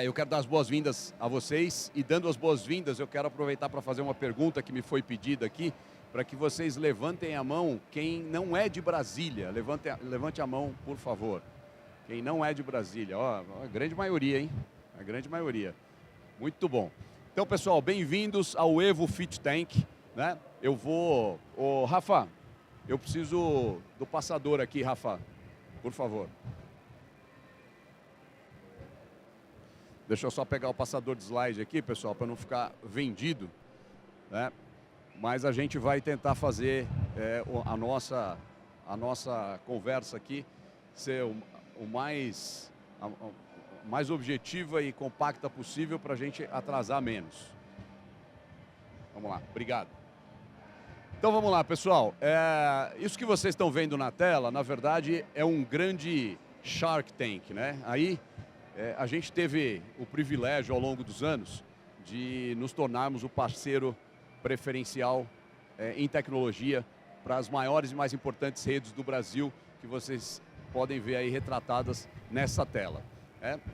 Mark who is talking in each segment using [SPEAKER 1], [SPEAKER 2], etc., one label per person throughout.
[SPEAKER 1] Eu quero dar as boas-vindas a vocês e, dando as boas-vindas, eu quero aproveitar para fazer uma pergunta que me foi pedida aqui, para que vocês levantem a mão quem não é de Brasília. Levante a mão, por favor. Quem não é de Brasília. Ó, a grande maioria, hein? A grande maioria. Muito bom. Então, pessoal, bem-vindos ao Evo Fit Tank, né? Eu vou... Ô, Rafa, eu preciso do passador aqui, Rafa, por favor. Deixa eu só pegar o passador de slide aqui, pessoal, para não ficar vendido, né? Mas a gente vai tentar fazer a nossa conversa aqui ser o mais objetiva e compacta possível para a gente atrasar menos. Vamos lá, obrigado. Então vamos lá, pessoal. Isso que vocês estão vendo na tela, na verdade, é um grande Shark Tank, né? Aí a gente teve o privilégio ao longo dos anos de nos tornarmos o parceiro preferencial em tecnologia para as maiores e mais importantes redes do Brasil, que vocês podem ver aí retratadas nessa tela.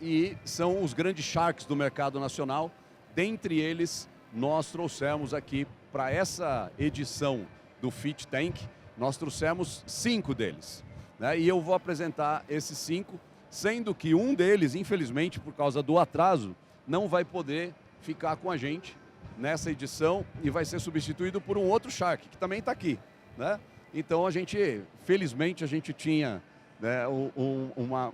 [SPEAKER 1] E são os grandes sharks do mercado nacional. Dentre eles, nós trouxemos aqui para essa edição do Fit Tank, nós trouxemos 5 deles, né? E eu vou apresentar esses 5, sendo que um deles, infelizmente, por causa do atraso, não vai poder ficar com a gente nessa edição e vai ser substituído por um outro Shark, que também está aqui, né? Então, felizmente, a gente tinha, né,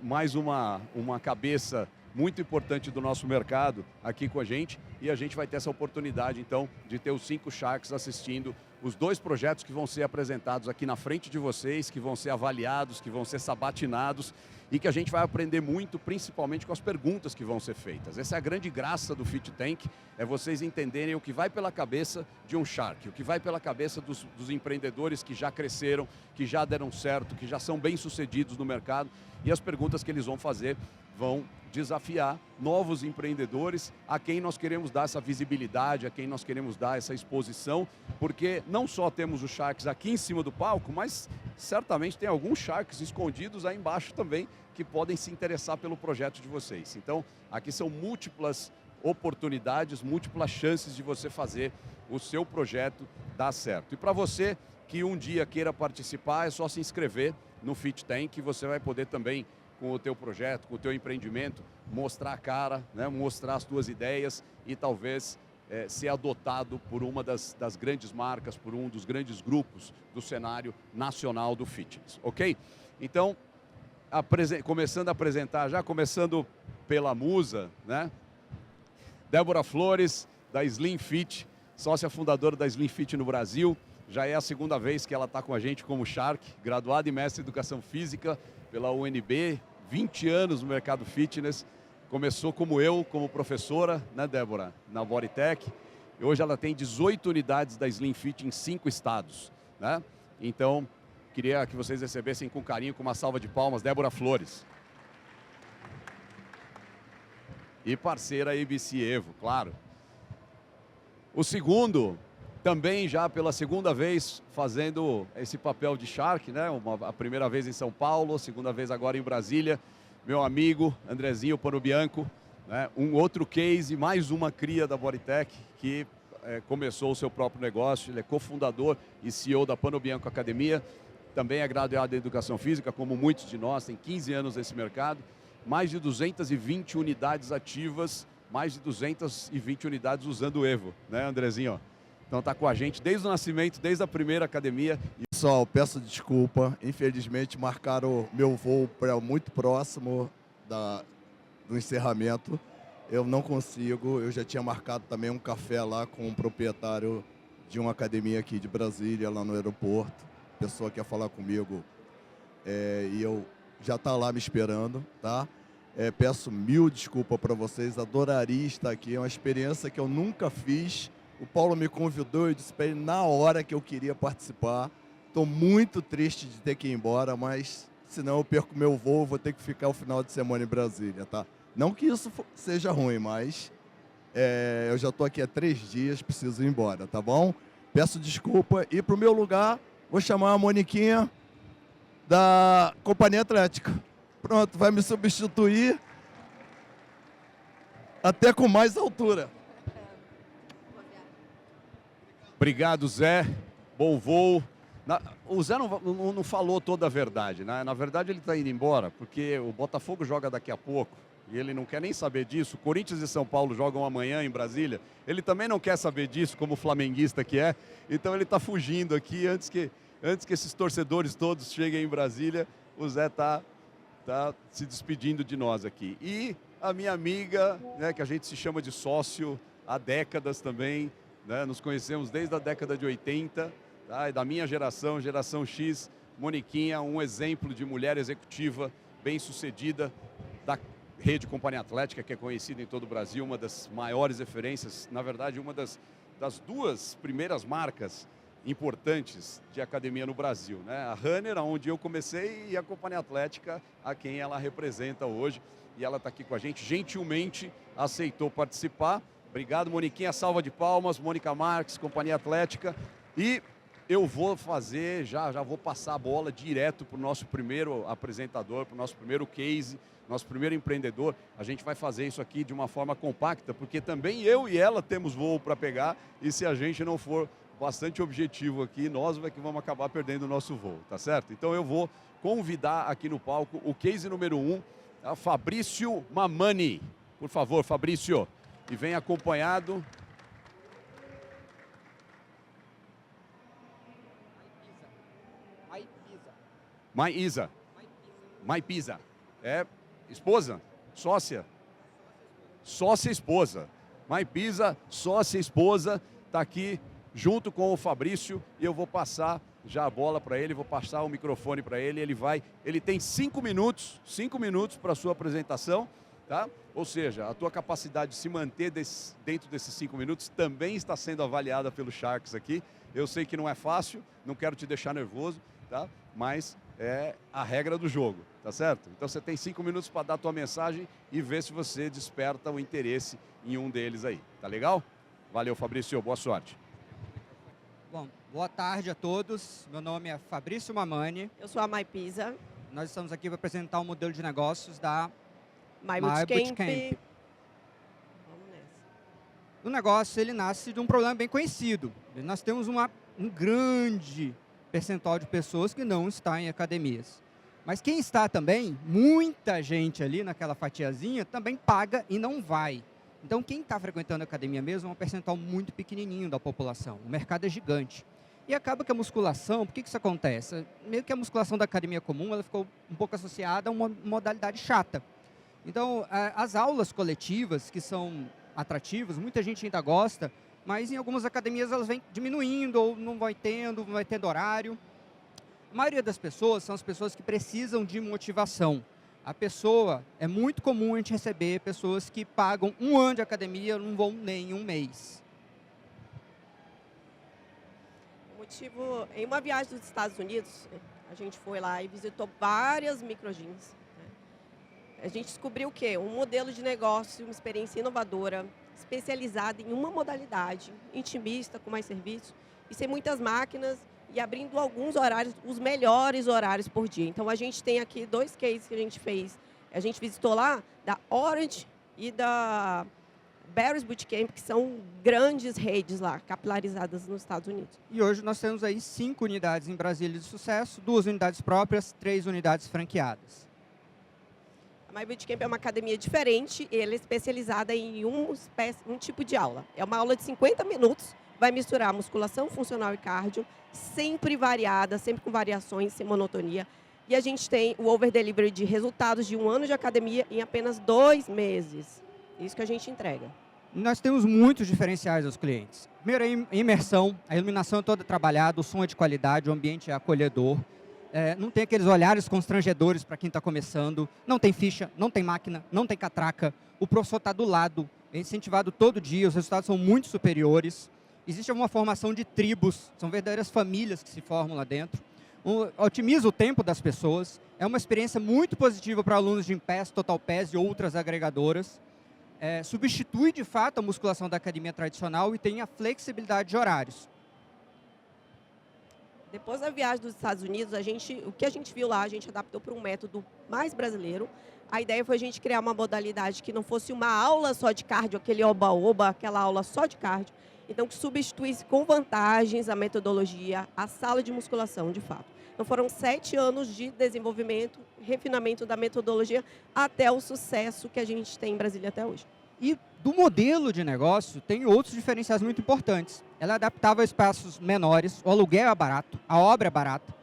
[SPEAKER 1] mais uma cabeça muito importante do nosso mercado aqui com a gente, e a gente vai ter essa oportunidade, então, de ter os 5 Sharks assistindo os 2 projetos que vão ser apresentados aqui na frente de vocês, que vão ser avaliados, que vão ser sabatinados, e que a gente vai aprender muito, principalmente com as perguntas que vão ser feitas. Essa é a grande graça do Fit Tank, é vocês entenderem o que vai pela cabeça de um Shark, o que vai pela cabeça dos empreendedores que já cresceram, que já deram certo, que já são bem-sucedidos no mercado, e as perguntas que eles vão fazer vão desafiar novos empreendedores a quem nós queremos dar essa visibilidade, a quem nós queremos dar essa exposição, porque não só temos os Sharks aqui em cima do palco, mas certamente tem alguns Sharks escondidos aí embaixo também que podem se interessar pelo projeto de vocês. Então, aqui são múltiplas oportunidades, múltiplas chances de você fazer o seu projeto dar certo. E para você que um dia queira participar, é só se inscrever no Fit Tank, e você vai poder também, com o teu projeto, com o teu empreendimento, mostrar a cara, né, mostrar as tuas ideias e talvez ser adotado por uma das grandes marcas, por um dos grandes grupos do cenário nacional do fitness, ok? Então, começando a apresentar já, começando pela musa, né? Débora Flores, da Slim Fit, sócia fundadora da Slim Fit no Brasil. Já é a segunda vez que ela está com a gente como Shark, graduada em mestre em Educação Física pela UNB, 20 anos no mercado fitness. Começou como professora, né, Débora, na Bodytech. E hoje ela tem 18 unidades da Slim Fit em 5 estados, né? Então, queria que vocês recebessem com carinho, com uma salva de palmas, Débora Flores. E parceira ABC Evo, claro. O segundo, também já pela segunda vez fazendo esse papel de Shark, né? A primeira vez em São Paulo, a segunda vez agora em Brasília. Meu amigo Andrezinho Panobianco, né? Um outro case, mais uma cria da Bodytech, que começou o seu próprio negócio. Ele é cofundador e CEO da Panobianco Academia. Também é graduado em Educação Física, como muitos de nós, tem 15 anos nesse mercado. Mais de 220 unidades ativas, mais de 220 unidades usando o Evo, né, Andrezinho? Então está com a gente desde o nascimento, desde a primeira academia.
[SPEAKER 2] Pessoal, peço desculpa, infelizmente marcaram meu voo para muito próximo do encerramento. Eu não consigo, eu já tinha marcado também um café lá com um proprietário de uma academia aqui de Brasília, lá no aeroporto. A pessoa quer falar comigo e eu já está lá me esperando, tá? Peço mil desculpas para vocês, adoraria estar aqui, é uma experiência que eu nunca fiz. O Paulo me convidou e disse para ele na hora que eu queria participar. Estou muito triste de ter que ir embora, mas senão eu perco meu voo, vou ter que ficar o final de semana em Brasília, tá? Não que isso seja ruim, mas eu já estou aqui há 3 dias, preciso ir embora, tá bom? Peço desculpa. E para o meu lugar, vou chamar a Moniquinha da Companhia Atlética. Pronto, vai me substituir. até com mais altura.
[SPEAKER 1] Obrigado, Zé. Bom voo. O Zé não falou toda a verdade, né? Na verdade, ele está indo embora, porque o Botafogo joga daqui a pouco e ele não quer nem saber disso. Corinthians e São Paulo jogam amanhã em Brasília. Ele também não quer saber disso, como flamenguista que é. Então ele está fugindo aqui antes que esses torcedores todos cheguem em Brasília. O Zé está se despedindo de nós aqui. E a minha amiga, né, que a gente se chama de sócio há décadas também, né? Nos conhecemos desde a década de 80, tá? Da minha geração, geração X, Moniquinha, um exemplo de mulher executiva bem-sucedida da rede Companhia Atlética, que é conhecida em todo o Brasil, uma das maiores referências, na verdade, uma das duas primeiras marcas importantes de academia no Brasil, né? A Runner, onde eu comecei, e a Companhia Atlética, a quem ela representa hoje. E ela está aqui com a gente, gentilmente aceitou participar. Obrigado, Moniquinha. Salva de palmas. Mônica Marques, Companhia Atlética. E eu vou fazer, já vou passar a bola direto para o nosso primeiro apresentador, para o nosso primeiro case, nosso primeiro empreendedor. A gente vai fazer isso aqui de uma forma compacta, porque também eu e ela temos voo para pegar, e se a gente não for bastante objetivo aqui, nós é que vamos acabar perdendo o nosso voo, tá certo? Então eu vou convidar aqui no palco o case número 1, a Fabrício Mamani. Por favor, Fabrício. E vem acompanhado... Maísa. Maipisa. É esposa? Sócia? Sócia esposa. Maipisa, sócia esposa, está aqui junto com o Fabrício, e eu vou passar já a bola para ele, vou passar o microfone para ele, ele tem 5 minutos para a sua apresentação, tá? Ou seja, a tua capacidade de se manter dentro desses 5 minutos também está sendo avaliada pelo Sharks aqui. Eu sei que não é fácil, não quero te deixar nervoso, tá? Mas é a regra do jogo, tá certo? Então você tem 5 minutos para dar a tua mensagem e ver se você desperta o interesse em um deles aí, tá legal? Valeu, Fabrício, boa sorte.
[SPEAKER 3] Bom, boa tarde a todos. Meu nome é Fabrício Mamani.
[SPEAKER 4] Eu sou a Maipisa.
[SPEAKER 3] Nós estamos aqui para apresentar o modelo de negócios da
[SPEAKER 4] My
[SPEAKER 3] My
[SPEAKER 4] Bootcamp.
[SPEAKER 3] Vamos nessa. O negócio, ele nasce de um problema bem conhecido. Nós temos um grande percentual de pessoas que não está em academias. Mas quem está também, muita gente ali naquela fatiazinha, também paga e não vai. Então, quem está frequentando a academia mesmo é um percentual muito pequenininho da população. O mercado é gigante. E acaba que a musculação, por que isso acontece? Meio que a musculação da academia comum, ela ficou um pouco associada a uma modalidade chata. Então, as aulas coletivas, que são atrativas, muita gente ainda gosta, mas em algumas academias elas vêm diminuindo ou não vai tendo horário. A maioria das pessoas são as pessoas que precisam de motivação. É muito comum a gente receber pessoas que pagam 1 ano de academia, não vão nem um mês.
[SPEAKER 4] O motivo, em uma viagem dos Estados Unidos, a gente foi lá e visitou várias microgyms, né? A gente descobriu o quê? Um modelo de negócio, uma experiência inovadora, especializada em uma modalidade, intimista, com mais serviços, e sem muitas máquinas, e abrindo alguns horários, os melhores horários por dia. Então, a gente tem aqui 2 cases que a gente fez. A gente visitou lá da Orange e da Barry's Bootcamp, que são grandes redes lá, capilarizadas nos Estados Unidos.
[SPEAKER 3] E hoje nós temos aí 5 unidades em Brasília de sucesso, 2 unidades próprias, 3 unidades franqueadas.
[SPEAKER 4] A My Bootcamp é uma academia diferente, ela é especializada em um tipo de aula. É uma aula de 50 minutos, vai misturar musculação, funcional e cardio, sempre variada, sempre com variações, sem monotonia. E a gente tem o over delivery de resultados de 1 ano de academia em apenas 2 meses. Isso que a gente entrega.
[SPEAKER 3] Nós temos muitos diferenciais aos clientes. Primeiro, a imersão, a iluminação é toda trabalhada, o som é de qualidade, o ambiente é acolhedor. Não tem aqueles olhares constrangedores para quem está começando. Não tem ficha, não tem máquina, não tem catraca. O professor está do lado, é incentivado todo dia, os resultados são muito superiores. Existe uma formação de tribos, são verdadeiras famílias que se formam lá dentro. Otimiza o tempo das pessoas. É uma experiência muito positiva para alunos de Gympass, Total Pass e outras agregadoras. Substitui, de fato, a musculação da academia tradicional e tem a flexibilidade de horários.
[SPEAKER 4] Depois da viagem dos Estados Unidos, o que a gente viu lá, a gente adaptou para um método mais brasileiro, A ideia foi a gente criar uma modalidade que não fosse uma aula só de cardio, aquele oba-oba, aquela aula só de cardio. Então, que substituísse com vantagens a metodologia, a sala de musculação, de fato. Então, foram 7 anos de desenvolvimento, refinamento da metodologia, até o sucesso que a gente tem em Brasília até hoje.
[SPEAKER 3] E do modelo de negócio, tem outros diferenciais muito importantes. Ela é adaptável a espaços menores, o aluguel é barato, a obra é barata,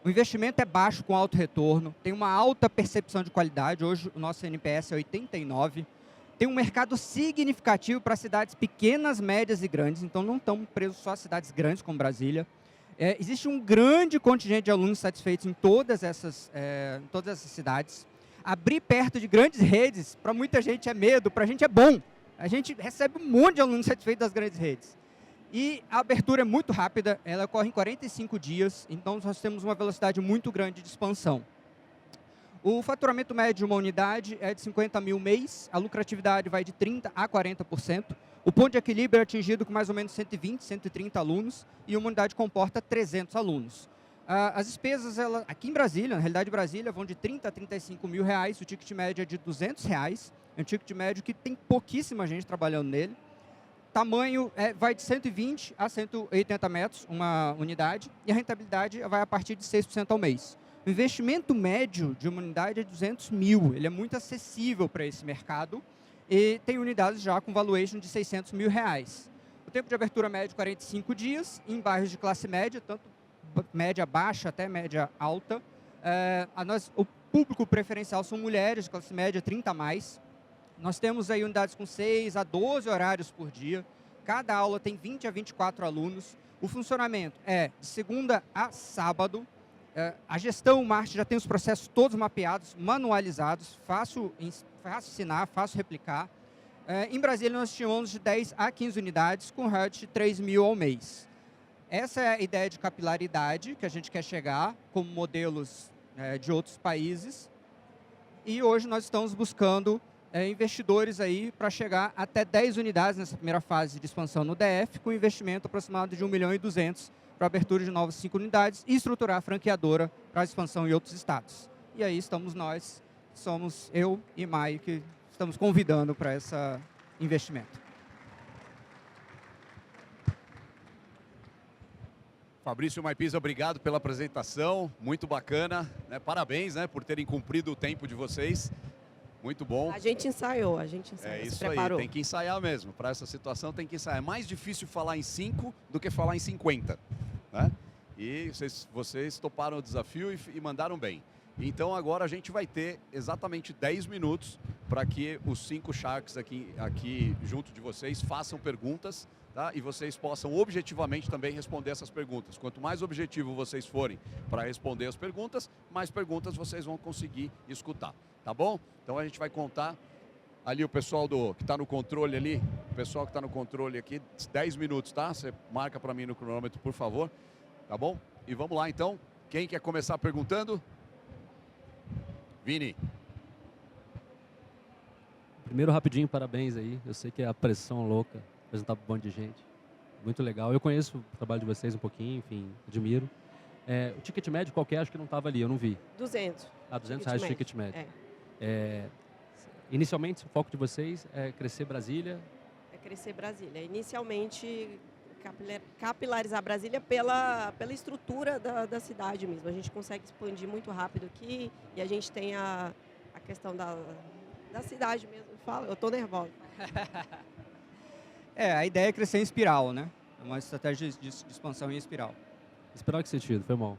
[SPEAKER 3] o investimento é baixo com alto retorno, tem uma alta percepção de qualidade, hoje o nosso NPS é 89, tem um mercado significativo para cidades pequenas, médias e grandes, então não estamos presos só a cidades grandes como Brasília. Existe um grande contingente de alunos satisfeitos em todas essas cidades. Abrir perto de grandes redes, para muita gente é medo, para a gente é bom. A gente recebe um monte de alunos satisfeitos das grandes redes. E a abertura é muito rápida, ela ocorre em 45 dias, então nós temos uma velocidade muito grande de expansão. O faturamento médio de uma unidade é de 50 mil mês, a lucratividade vai de 30% a 40%, o ponto de equilíbrio é atingido com mais ou menos 120, 130 alunos e uma unidade comporta 300 alunos. As despesas, aqui em Brasília, na realidade Brasília, vão de 30 a 35 mil reais, o ticket médio é de 200 reais, é um ticket médio que tem pouquíssima gente trabalhando nele. Tamanho vai de 120 a 180 metros, uma unidade, e a rentabilidade vai a partir de 6% ao mês. O investimento médio de uma unidade é 200 mil, ele é muito acessível para esse mercado e tem unidades já com valuation de 600 mil reais. O tempo de abertura médio 45 dias, em bairros de classe média, tanto média baixa até média alta. O público preferencial são mulheres de classe média 30 a mais. Nós temos aí unidades com 6 a 12 horários por dia. Cada aula tem 20 a 24 alunos. O funcionamento é de segunda a sábado. A gestão, o marketing já tem os processos todos mapeados, manualizados, fácil ensinar, fácil replicar. Em Brasília, nós estimamos de 10 a 15 unidades, com ROI de 3 mil ao mês. Essa é a ideia de capilaridade que a gente quer chegar, como modelos de outros países. E hoje nós estamos buscando investidores aí para chegar até 10 unidades nessa primeira fase de expansão no DF, com investimento aproximado de 1,2 milhão para abertura de novas 5 unidades e estruturar a franqueadora para a expansão em outros estados. E aí estamos nós, somos eu e Mai, que estamos convidando para esse investimento.
[SPEAKER 1] Fabrício Maipisa, obrigado pela apresentação, muito bacana, né? Parabéns, né, por terem cumprido o tempo de vocês, muito bom.
[SPEAKER 4] A gente ensaiou,
[SPEAKER 1] É isso
[SPEAKER 4] se preparou.
[SPEAKER 1] aí, tem que ensaiar mesmo, para essa situação tem que ensaiar. É mais difícil falar em 5 do que falar em 50, né? E vocês toparam o desafio e mandaram bem. Então agora a gente vai ter exatamente 10 minutos para que os 5 Sharks aqui junto de vocês façam perguntas, tá? E vocês possam objetivamente também responder essas perguntas. Quanto mais objetivo vocês forem para responder as perguntas, mais perguntas vocês vão conseguir escutar, tá bom? Então a gente vai contar ali o pessoal que está no controle ali, o pessoal que está no controle aqui, 10 minutos, tá? Você marca para mim no cronômetro, por favor, tá bom? E vamos lá então, quem quer começar perguntando? Vini.
[SPEAKER 5] Primeiro, rapidinho, parabéns aí. Eu sei que é a pressão louca, apresentar para um monte de gente. Muito legal. Eu conheço o trabalho de vocês um pouquinho, enfim, admiro. O ticket médio qualquer, acho que não estava ali, eu não vi.
[SPEAKER 4] 200.
[SPEAKER 5] R$200 o ticket médio. Inicialmente, o foco de vocês é crescer Brasília?
[SPEAKER 4] É crescer Brasília. Inicialmente, capilarizar Brasília pela estrutura da cidade mesmo. A gente consegue expandir muito rápido aqui e a gente tem a questão da cidade mesmo. Fala, eu estou nervosa.
[SPEAKER 3] A ideia é crescer em espiral, né? É uma estratégia de expansão em espiral.
[SPEAKER 5] Espiral que sentido? Foi mal.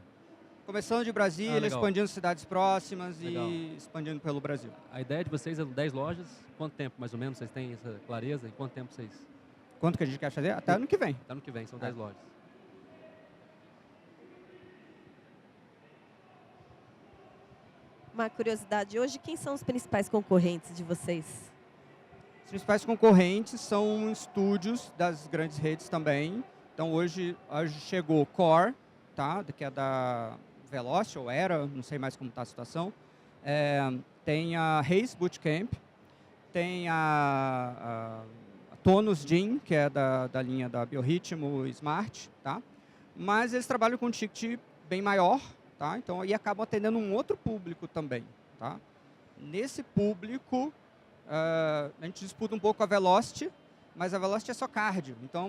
[SPEAKER 3] Começando de Brasília, expandindo cidades próximas
[SPEAKER 5] legal.
[SPEAKER 3] E expandindo pelo Brasil.
[SPEAKER 5] A ideia de vocês é 10 lojas. Quanto tempo, mais ou menos, vocês têm essa clareza? Em quanto tempo vocês...
[SPEAKER 3] Quanto que a gente quer fazer? Até ano que vem.
[SPEAKER 5] Até ano que vem, são 10 lojas.
[SPEAKER 6] Uma curiosidade, hoje quem são os principais concorrentes de vocês?
[SPEAKER 3] Os principais concorrentes são estúdios das grandes redes também. Então hoje chegou Core, tá? Que é da Velocity, ou era, não sei mais como está a situação. Tem a Race Bootcamp, tem a Tonus Gym, que é da linha da Biorritmo Smart, tá? Mas eles trabalham com um ticket bem maior, tá? Então aí acabam atendendo um outro público também, tá? Nesse público, a gente disputa um pouco a Velocity, mas a Velocity é só cardio. Então,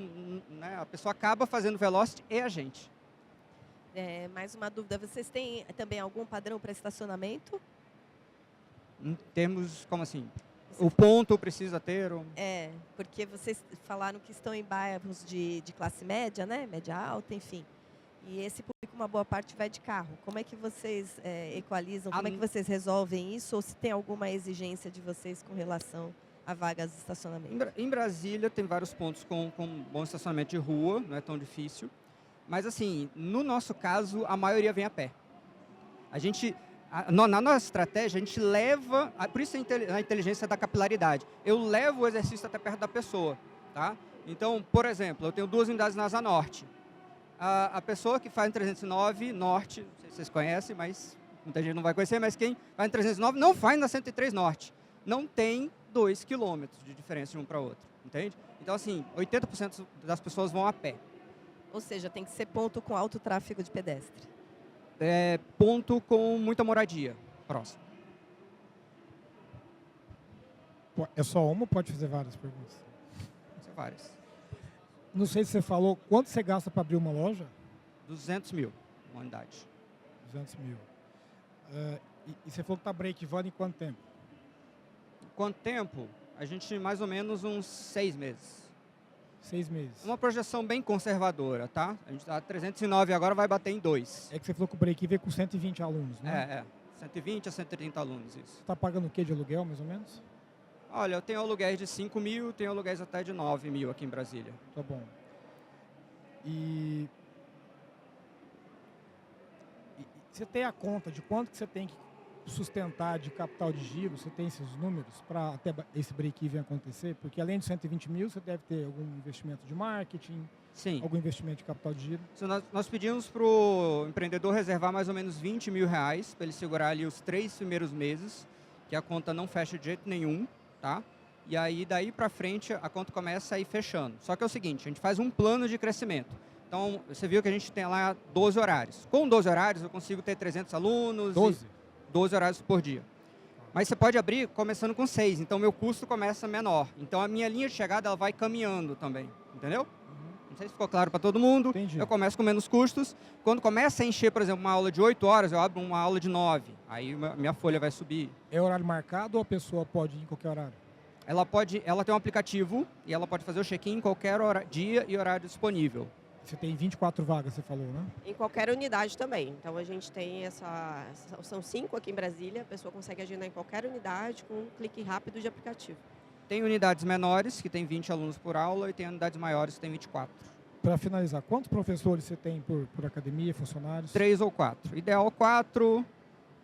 [SPEAKER 3] né, a pessoa acaba fazendo Velocity e a gente.
[SPEAKER 6] Mais uma dúvida, vocês têm também algum padrão para estacionamento?
[SPEAKER 3] Em termos, como assim? O ponto precisa ter?
[SPEAKER 6] Porque vocês falaram que estão em bairros de classe média, né? Média alta, enfim. E esse público, uma boa parte, vai de carro. Como é que vocês equalizam? Como é que vocês resolvem isso? Ou se tem alguma exigência de vocês com relação a vagas de estacionamento?
[SPEAKER 3] Em Brasília tem vários pontos com bom estacionamento de rua, não é tão difícil. Mas assim, no nosso caso, a maioria vem a pé. Na nossa estratégia, a gente leva, por isso a inteligência da capilaridade. Eu levo o exercício até perto da pessoa, tá? Então, por exemplo, eu tenho 2 unidades na Asa Norte. A pessoa que faz em 309 Norte, não sei se vocês conhecem, mas muita gente não vai conhecer, mas quem faz em 309 não faz na 103 Norte. Não tem 2 quilômetros de diferença de um para outro, entende? Então, assim, 80% das pessoas vão a pé.
[SPEAKER 6] Ou seja, tem que ser ponto com alto tráfego de pedestre.
[SPEAKER 3] Ponto com muita moradia próximo.
[SPEAKER 7] É só uma ou pode fazer várias perguntas?
[SPEAKER 3] São várias.
[SPEAKER 7] Não sei se você falou, quanto você gasta para abrir uma loja?
[SPEAKER 3] 200 mil, uma unidade.
[SPEAKER 7] 200 mil. E você falou que está break-even em quanto tempo?
[SPEAKER 3] Quanto tempo? A gente, mais ou menos, uns 6 meses.
[SPEAKER 7] 6 meses.
[SPEAKER 3] Uma projeção bem conservadora, tá? A gente está 309 agora, vai bater em 2.
[SPEAKER 7] É que você falou que o break-even é com 120 alunos, né?
[SPEAKER 3] 120 a 130 alunos, isso.
[SPEAKER 7] Você está pagando o que de aluguel, mais ou menos?
[SPEAKER 3] Olha, eu tenho aluguéis de 5 mil, tenho aluguéis até de 9 mil aqui em Brasília.
[SPEAKER 7] Tá bom. E você tem a conta de quanto que você tem que sustentar de capital de giro? Você tem esses números para até esse break-even acontecer? Porque além de 120 mil, você deve ter algum investimento de marketing,
[SPEAKER 3] Sim.
[SPEAKER 7] algum investimento de capital de giro?
[SPEAKER 3] Nós pedimos para o empreendedor reservar mais ou menos 20 mil reais para ele segurar ali os 3 primeiros meses, que a conta não fecha de jeito nenhum, tá? E aí, daí para frente, a conta começa a ir fechando. Só que é o seguinte, a gente faz um plano de crescimento. Então, você viu que a gente tem lá 12 horários. Com 12 horários, eu consigo ter 300 alunos. 12 horários por dia. Mas você pode abrir começando com 6, então meu custo começa menor. Então a minha linha de chegada ela vai caminhando também, entendeu? Não sei se ficou claro para todo mundo.
[SPEAKER 7] Entendi.
[SPEAKER 3] Eu começo com menos custos. Quando começa a encher, por exemplo, uma aula de 8 horas, eu abro uma aula de 9. Aí minha folha vai subir.
[SPEAKER 7] É horário marcado ou a pessoa pode ir em qualquer horário?
[SPEAKER 3] Ela tem um aplicativo e ela pode fazer o check-in em qualquer dia e horário disponível.
[SPEAKER 7] Você tem 24 vagas, você falou, né?
[SPEAKER 4] Em qualquer unidade também. Então a gente tem são 5 aqui em Brasília, a pessoa consegue agendar em qualquer unidade com um clique rápido de aplicativo.
[SPEAKER 3] Tem unidades menores, que tem 20 alunos por aula, e tem unidades maiores, que tem 24.
[SPEAKER 7] Para finalizar, quantos professores você tem por academia, funcionários?
[SPEAKER 3] 3 ou 4. Ideal 4,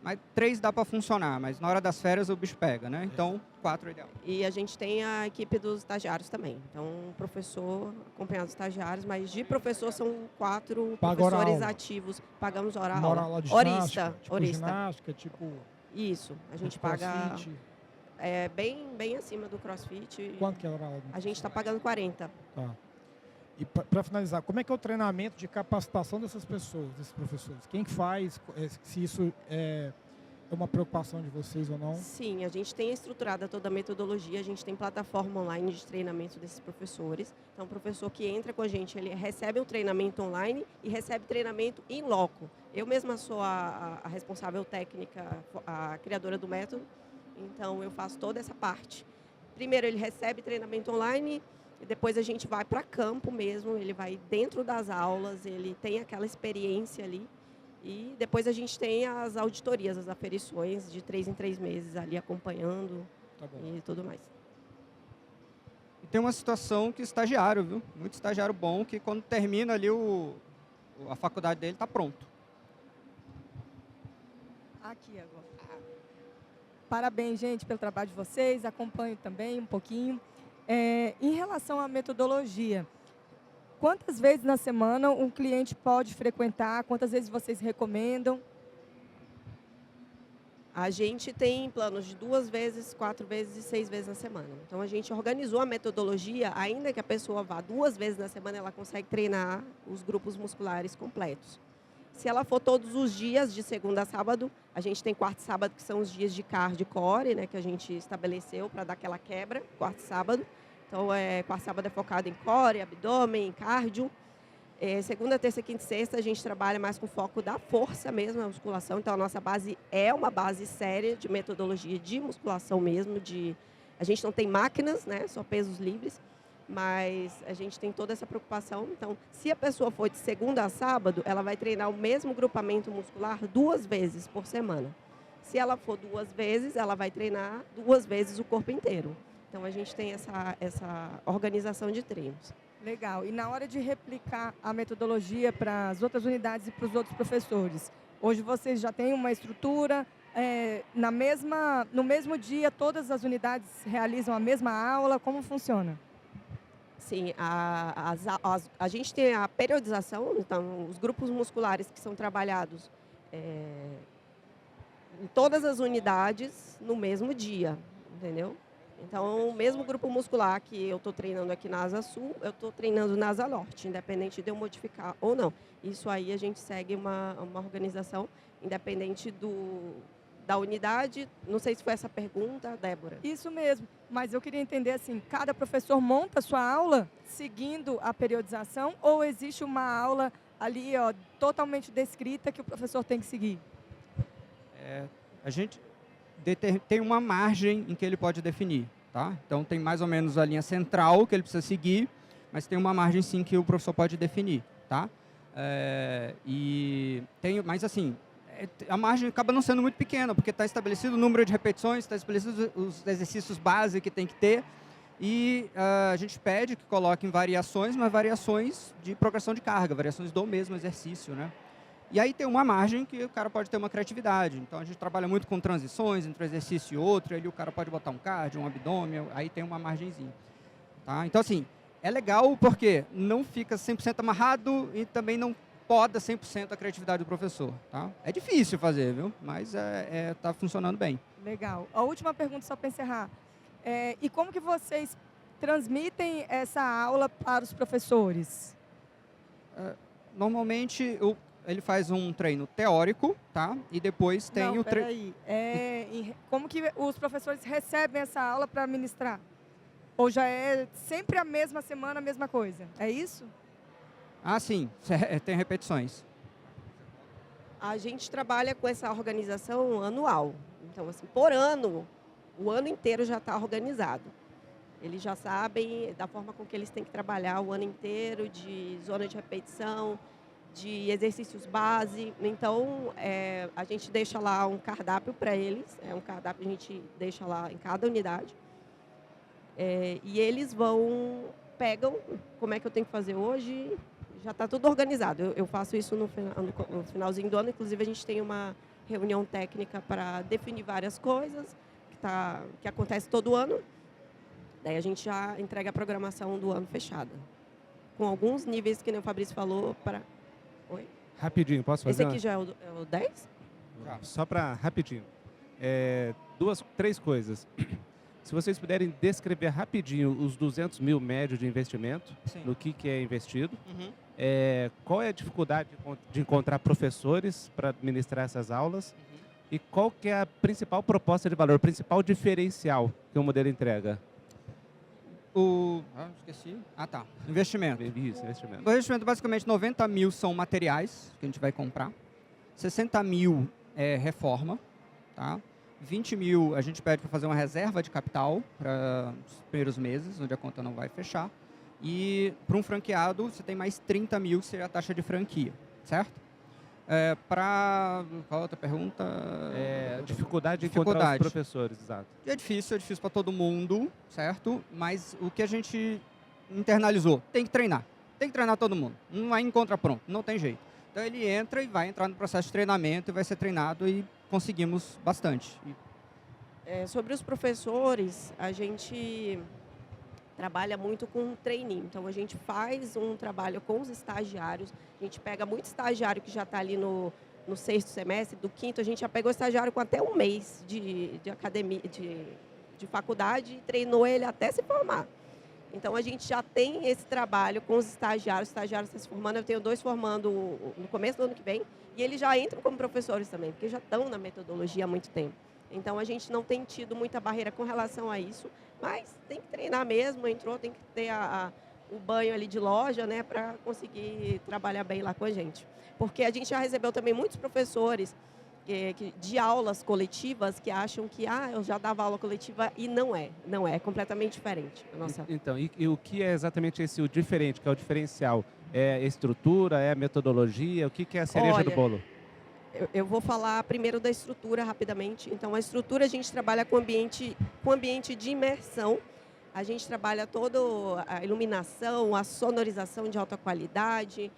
[SPEAKER 3] mas 3 dá para funcionar, mas na hora das férias o bicho pega, né? Então, 4 é ideal.
[SPEAKER 4] E a gente tem a equipe dos estagiários também. Então, professor acompanhado dos estagiários, mas de professor são 4 professores ativos. Pagamos hora aula.
[SPEAKER 7] De
[SPEAKER 4] Horista.
[SPEAKER 7] Ginástica, tipo...
[SPEAKER 4] Isso, a gente
[SPEAKER 7] tipo
[SPEAKER 4] paga
[SPEAKER 7] crossfit.
[SPEAKER 4] Bem acima do CrossFit.
[SPEAKER 7] Quanto que é a hora aula?
[SPEAKER 4] A gente está pagando 40.
[SPEAKER 7] Tá. E para finalizar, como é que é o treinamento de capacitação dessas pessoas, desses professores? Quem que faz? Se isso é uma preocupação de vocês ou não?
[SPEAKER 4] Sim, a gente tem estruturada toda a metodologia, a gente tem plataforma online de treinamento desses professores. Então, o professor que entra com a gente, ele recebe um treinamento online e recebe treinamento in loco. Eu mesma sou a responsável técnica, a criadora do método, então eu faço toda essa parte. Primeiro, ele recebe treinamento online, e depois a gente vai para campo mesmo, ele vai dentro das aulas, ele tem aquela experiência ali. E depois a gente tem as auditorias, as aferições de 3 em 3 meses ali acompanhando e tudo mais.
[SPEAKER 3] E tem uma situação que estagiário, viu? Muito estagiário bom, que quando termina ali a faculdade dele está pronto.
[SPEAKER 8] Aqui agora. Parabéns, gente, pelo trabalho de vocês. Acompanho também um pouquinho. Em relação à metodologia, quantas vezes na semana um cliente pode frequentar? Quantas vezes vocês recomendam?
[SPEAKER 4] A gente tem planos de 2 vezes, 4 vezes e 6 vezes na semana. Então, a gente organizou a metodologia, ainda que a pessoa vá 2 vezes na semana, ela consegue treinar os grupos musculares completos. Se ela for todos os dias, de segunda a sábado, a gente tem quarto e sábado, que são os dias de cardio e core, né, que a gente estabeleceu para dar aquela quebra, quarto e sábado. Então, quarto e sábado é focado em core, abdômen, cardio. Segunda, terça, quinta e sexta, a gente trabalha mais com foco da força mesmo, a musculação. Então, a nossa base é uma base séria de metodologia de musculação mesmo. A gente não tem máquinas, né, só pesos livres. Mas a gente tem toda essa preocupação. Então, se a pessoa for de segunda a sábado, ela vai treinar o mesmo grupamento muscular 2 vezes por semana. Se ela for 2 vezes, ela vai treinar 2 vezes o corpo inteiro. Então, a gente tem essa organização de treinos.
[SPEAKER 8] Legal. E na hora de replicar a metodologia para as outras unidades e para os outros professores, hoje vocês já têm uma estrutura, no mesmo dia todas as unidades realizam a mesma aula, como funciona?
[SPEAKER 4] Sim, a gente tem a periodização, então, os grupos musculares que são trabalhados em todas as unidades no mesmo dia, entendeu? Então, o mesmo grupo muscular que eu estou treinando aqui na Asa Sul, eu estou treinando na Asa Norte, independente de eu modificar ou não. Isso aí a gente segue uma organização, independente da unidade. Não sei se foi essa pergunta, Débora.
[SPEAKER 8] Isso mesmo, mas eu queria entender assim, cada professor monta a sua aula seguindo a periodização ou existe uma aula ali, ó, totalmente descrita que o professor tem que seguir?
[SPEAKER 3] A gente tem uma margem em que ele pode definir, tá? Então, tem mais ou menos a linha central que ele precisa seguir, mas tem uma margem, sim, que o professor pode definir, tá? Mas, assim, a margem acaba não sendo muito pequena, porque está estabelecido o número de repetições, está estabelecido os exercícios base que tem que ter, e a gente pede que coloquem variações, mas variações de progressão de carga, variações do mesmo exercício, né? E aí tem uma margem que o cara pode ter uma criatividade. Então, a gente trabalha muito com transições entre um exercício e outro, ali o cara pode botar um cardio, um abdômen, aí tem uma margenzinha. Tá? Então, assim, é legal porque não fica 100% amarrado e também não poda 100% a criatividade do professor. Tá? É difícil fazer, viu? Mas tá funcionando bem.
[SPEAKER 8] Legal. A última pergunta, só para encerrar. E como que vocês transmitem essa aula para os professores?
[SPEAKER 3] Normalmente, ele faz um treino teórico, tá? E depois tem o treino...
[SPEAKER 8] Como que os professores recebem essa aula para ministrar? Ou já é sempre a mesma semana, a mesma coisa? É isso?
[SPEAKER 3] Ah, sim. Tem repetições.
[SPEAKER 4] A gente trabalha com essa organização anual. Então, assim, por ano, o ano inteiro já está organizado. Eles já sabem da forma com que eles têm que trabalhar o ano inteiro, de zona de repetição, de exercícios base. Então, a gente deixa lá um cardápio para eles. Um cardápio que a gente deixa lá em cada unidade. E eles pegam como é que eu tenho que fazer hoje. Já está tudo organizado. Eu faço isso no finalzinho do ano. Inclusive, a gente tem uma reunião técnica para definir várias coisas que acontece todo ano. Daí a gente já entrega a programação do ano fechada. Com alguns níveis, que nem o Fabrício falou, para... Oi?
[SPEAKER 9] Rapidinho, posso fazer?
[SPEAKER 4] Esse aqui já é o 10?
[SPEAKER 9] Só para rapidinho. 3 coisas. Se vocês puderem descrever rapidinho os 200 mil médios de investimento,
[SPEAKER 3] Sim.
[SPEAKER 9] no que é investido,
[SPEAKER 3] Uhum.
[SPEAKER 9] Qual é a dificuldade de encontrar professores para ministrar essas aulas e qual que é a principal proposta de valor, o principal diferencial que o modelo entrega?
[SPEAKER 3] Esqueci. Tá. Investimento.
[SPEAKER 9] Isso, investimento.
[SPEAKER 3] O investimento, basicamente, 90 mil são materiais que a gente vai comprar. 60 mil é reforma. Tá? 20 mil a gente pede para fazer uma reserva de capital para os primeiros meses, onde a conta não vai fechar. E para um franqueado, você tem mais 30 mil, que seria a taxa de franquia, certo? Qual outra pergunta?
[SPEAKER 9] Dificuldade de encontrar os professores, exato.
[SPEAKER 3] É difícil para todo mundo, certo? Mas o que a gente internalizou, tem que treinar todo mundo. Não é encontra pronto, não tem jeito. Então ele entra e vai entrar no processo de treinamento e vai ser treinado e conseguimos bastante.
[SPEAKER 4] Sobre os professores, a gente trabalha muito com trainee. Então, a gente faz um trabalho com os estagiários. A gente pega muito estagiário que já está ali no 6º semestre, do 5º. A gente já pegou estagiário com até um mês de academia, de faculdade, e treinou ele até se formar. Então, a gente já tem esse trabalho com os estagiários estão se formando. Eu tenho 2 formando no começo do ano que vem, e eles já entram como professores também, porque já estão na metodologia há muito tempo. Então, a gente não tem tido muita barreira com relação a isso, mas tem que treinar mesmo, entrou, tem que ter o banho ali de loja, né, para conseguir trabalhar bem lá com a gente. Porque a gente já recebeu também muitos professores de aulas coletivas que acham que eu já dava aula coletiva, e não é completamente diferente. A nossa...
[SPEAKER 9] Então, e o que é exatamente o diferente, que é o diferencial? É a estrutura, é a metodologia, o que é a cereja do bolo?
[SPEAKER 4] Eu vou falar primeiro da estrutura rapidamente. Então, a estrutura a gente trabalha com ambiente de imersão. A gente trabalha toda a iluminação, a sonorização de alta qualidade.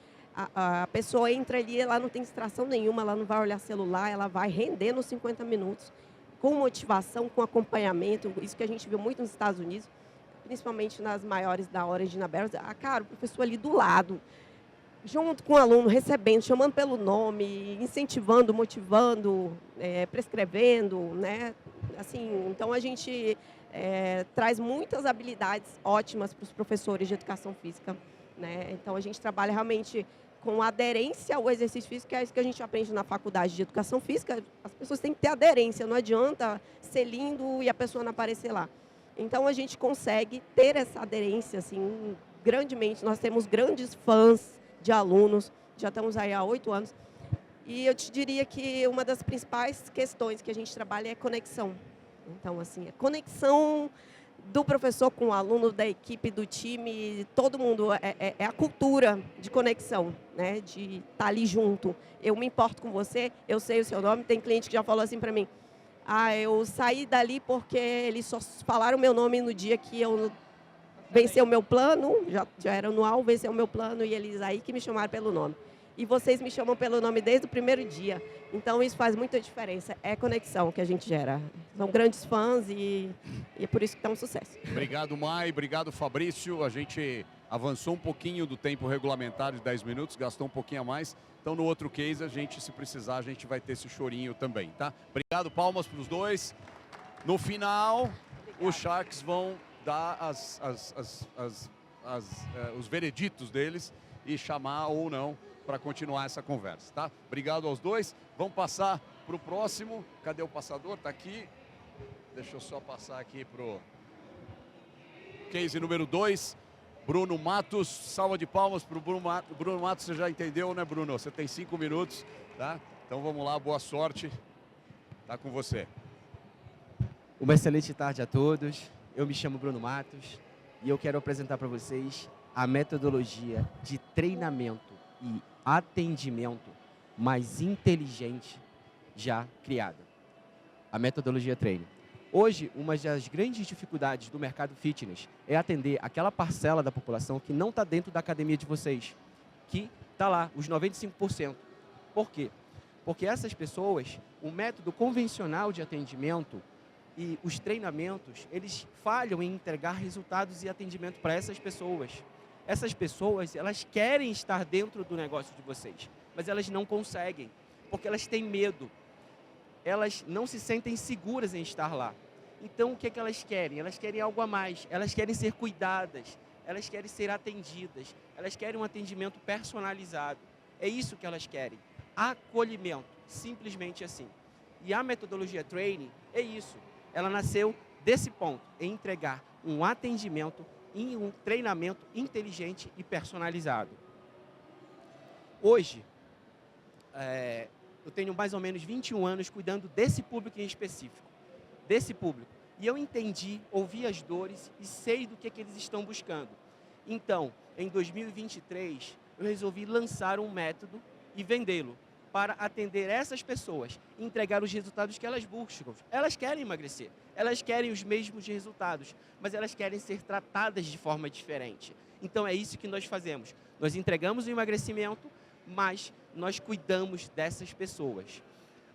[SPEAKER 4] A pessoa entra ali, ela não tem distração nenhuma, ela não vai olhar celular, ela vai render nos 50 minutos, com motivação, com acompanhamento. Isso que a gente viu muito nos Estados Unidos, principalmente nas maiores da Orange na Barron's. Cara, o professor ali do lado, junto com o aluno, recebendo, chamando pelo nome, incentivando, motivando, prescrevendo, né? Assim, então, a gente traz muitas habilidades ótimas para os professores de educação física, né? Então, a gente trabalha realmente com aderência ao exercício físico, que é isso que a gente aprende na faculdade de educação física. As pessoas têm que ter aderência, não adianta ser lindo e a pessoa não aparecer lá. Então, a gente consegue ter essa aderência, assim, grandemente. Nós temos grandes fãs de alunos, já estamos aí há 8 anos. E eu te diria que uma das principais questões que a gente trabalha é conexão. Então, assim, a conexão do professor com o aluno, da equipe, do time, todo mundo, é a cultura de conexão, né? De estar ali junto. Eu me importo com você, eu sei o seu nome. Tem cliente que já falou assim para mim, eu saí dali porque eles só falaram o meu nome no dia que eu venci o meu plano, já era anual, venci o meu plano, e eles aí que me chamaram pelo nome. E vocês me chamam pelo nome desde o primeiro dia. Então, isso faz muita diferença. É conexão que a gente gera. São grandes fãs e é por isso que está um sucesso.
[SPEAKER 1] Obrigado, Mai. Obrigado, Fabrício. A gente avançou um pouquinho do tempo regulamentar de 10 minutos, gastou um pouquinho a mais. Então, no outro case, se precisar, a gente vai ter esse chorinho também, tá? Obrigado, palmas para os dois. No final, os Sharks vão dar os vereditos deles e chamar ou não para continuar essa conversa, tá? Obrigado aos dois. Vamos passar para o próximo. Cadê o passador? Está aqui. Deixa eu só passar aqui para o case número 2. Bruno Matos. Salva de palmas para o Bruno Matos. Bruno Matos, você já entendeu, né, Bruno? Você tem 5 minutos, tá? Então vamos lá, boa sorte. Tá com você.
[SPEAKER 10] Uma excelente tarde a todos. Eu me chamo Bruno Matos e eu quero apresentar para vocês a metodologia de treinamento e atendimento mais inteligente já criada. A metodologia Treine. Hoje, uma das grandes dificuldades do mercado fitness é atender aquela parcela da população que não está dentro da academia de vocês, que está lá, os 95%. Por quê? Porque essas pessoas, o método convencional de atendimento e os treinamentos, eles falham em entregar resultados e atendimento para essas pessoas. Essas pessoas, elas querem estar dentro do negócio de vocês, mas elas não conseguem, porque elas têm medo. Elas não se sentem seguras em estar lá. Então, o que elas querem? Elas querem algo a mais, elas querem ser cuidadas, elas querem ser atendidas, elas querem um atendimento personalizado. É isso que elas querem, acolhimento, simplesmente assim. E a metodologia Training é isso. Ela nasceu desse ponto, em entregar um atendimento e um treinamento inteligente e personalizado. Hoje, eu tenho mais ou menos 21 anos cuidando desse público em específico, desse público. E eu entendi, ouvi as dores e sei do que eles estão buscando. Então, em 2023, eu resolvi lançar um método e vendê-lo para atender essas pessoas e entregar os resultados que elas buscam. Elas querem emagrecer, elas querem os mesmos resultados, mas elas querem ser tratadas de forma diferente. Então é isso que nós fazemos. Nós entregamos o emagrecimento, mas nós cuidamos dessas pessoas.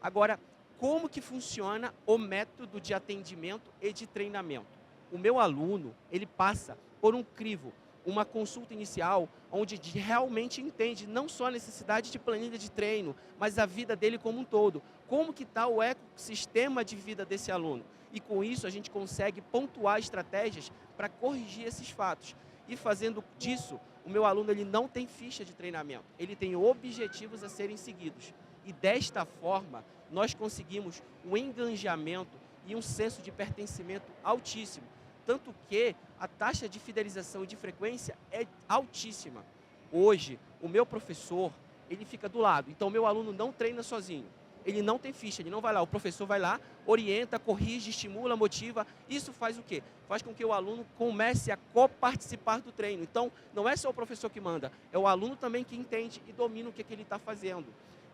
[SPEAKER 10] Agora, como que funciona o método de atendimento e de treinamento? O meu aluno, ele passa por um crivo, uma consulta inicial, onde realmente entende não só a necessidade de planilha de treino, mas a vida dele como um todo. Como que está o ecossistema de vida desse aluno? E com isso a gente consegue pontuar estratégias para corrigir esses fatos. E fazendo disso, o meu aluno ele não tem ficha de treinamento, ele tem objetivos a serem seguidos. E desta forma, nós conseguimos um engajamento e um senso de pertencimento altíssimo. Tanto que a taxa de fidelização e de frequência é altíssima. Hoje, o meu professor, ele fica do lado. Então, o meu aluno não treina sozinho. Ele não tem ficha, ele não vai lá. O professor vai lá, orienta, corrige, estimula, motiva. Isso faz o quê? Faz com que o aluno comece a coparticipar do treino. Então, não é só o professor que manda, é o aluno também que entende e domina o que ele está fazendo.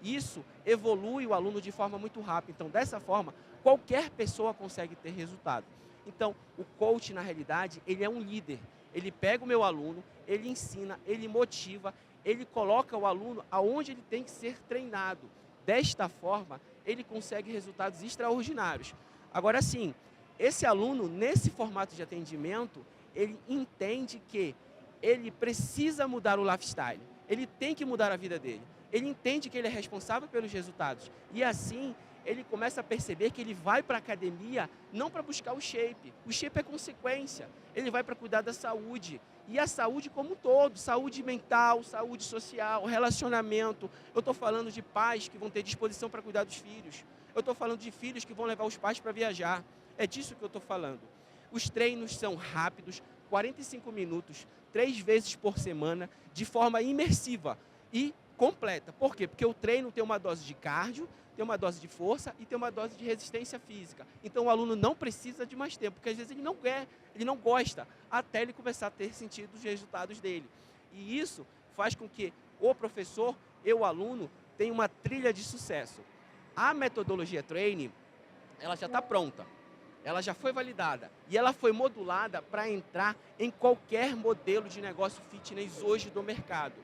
[SPEAKER 10] Isso evolui o aluno de forma muito rápida. Então, dessa forma, qualquer pessoa consegue ter resultado. Então, o coach, na realidade, ele é um líder. Ele pega o meu aluno, ele ensina, ele motiva, ele coloca o aluno aonde ele tem que ser treinado. Desta forma, ele consegue resultados extraordinários. Agora sim, esse aluno, nesse formato de atendimento, ele entende que ele precisa mudar o lifestyle. Ele tem que mudar a vida dele. Ele entende que ele é responsável pelos resultados. E assim, ele começa a perceber que ele vai para a academia não para buscar o shape. O shape é consequência. Ele vai para cuidar da saúde. E a saúde como um todo, saúde mental, saúde social, relacionamento. Eu estou falando de pais que vão ter disposição para cuidar dos filhos. Eu estou falando de filhos que vão levar os pais para viajar. É disso que eu estou falando. Os treinos são rápidos, 45 minutos, 3 vezes por semana, de forma imersiva e completa. Por quê? Porque o treino tem uma dose de cardio, tem uma dose de força e tem uma dose de resistência física. Então, o aluno não precisa de mais tempo, porque às vezes ele não quer, ele não gosta, até ele começar a ter sentido os resultados dele. E isso faz com que o professor e o aluno tenham uma trilha de sucesso. A metodologia Training, ela já está pronta, ela já foi validada e ela foi modulada para entrar em qualquer modelo de negócio fitness hoje do mercado.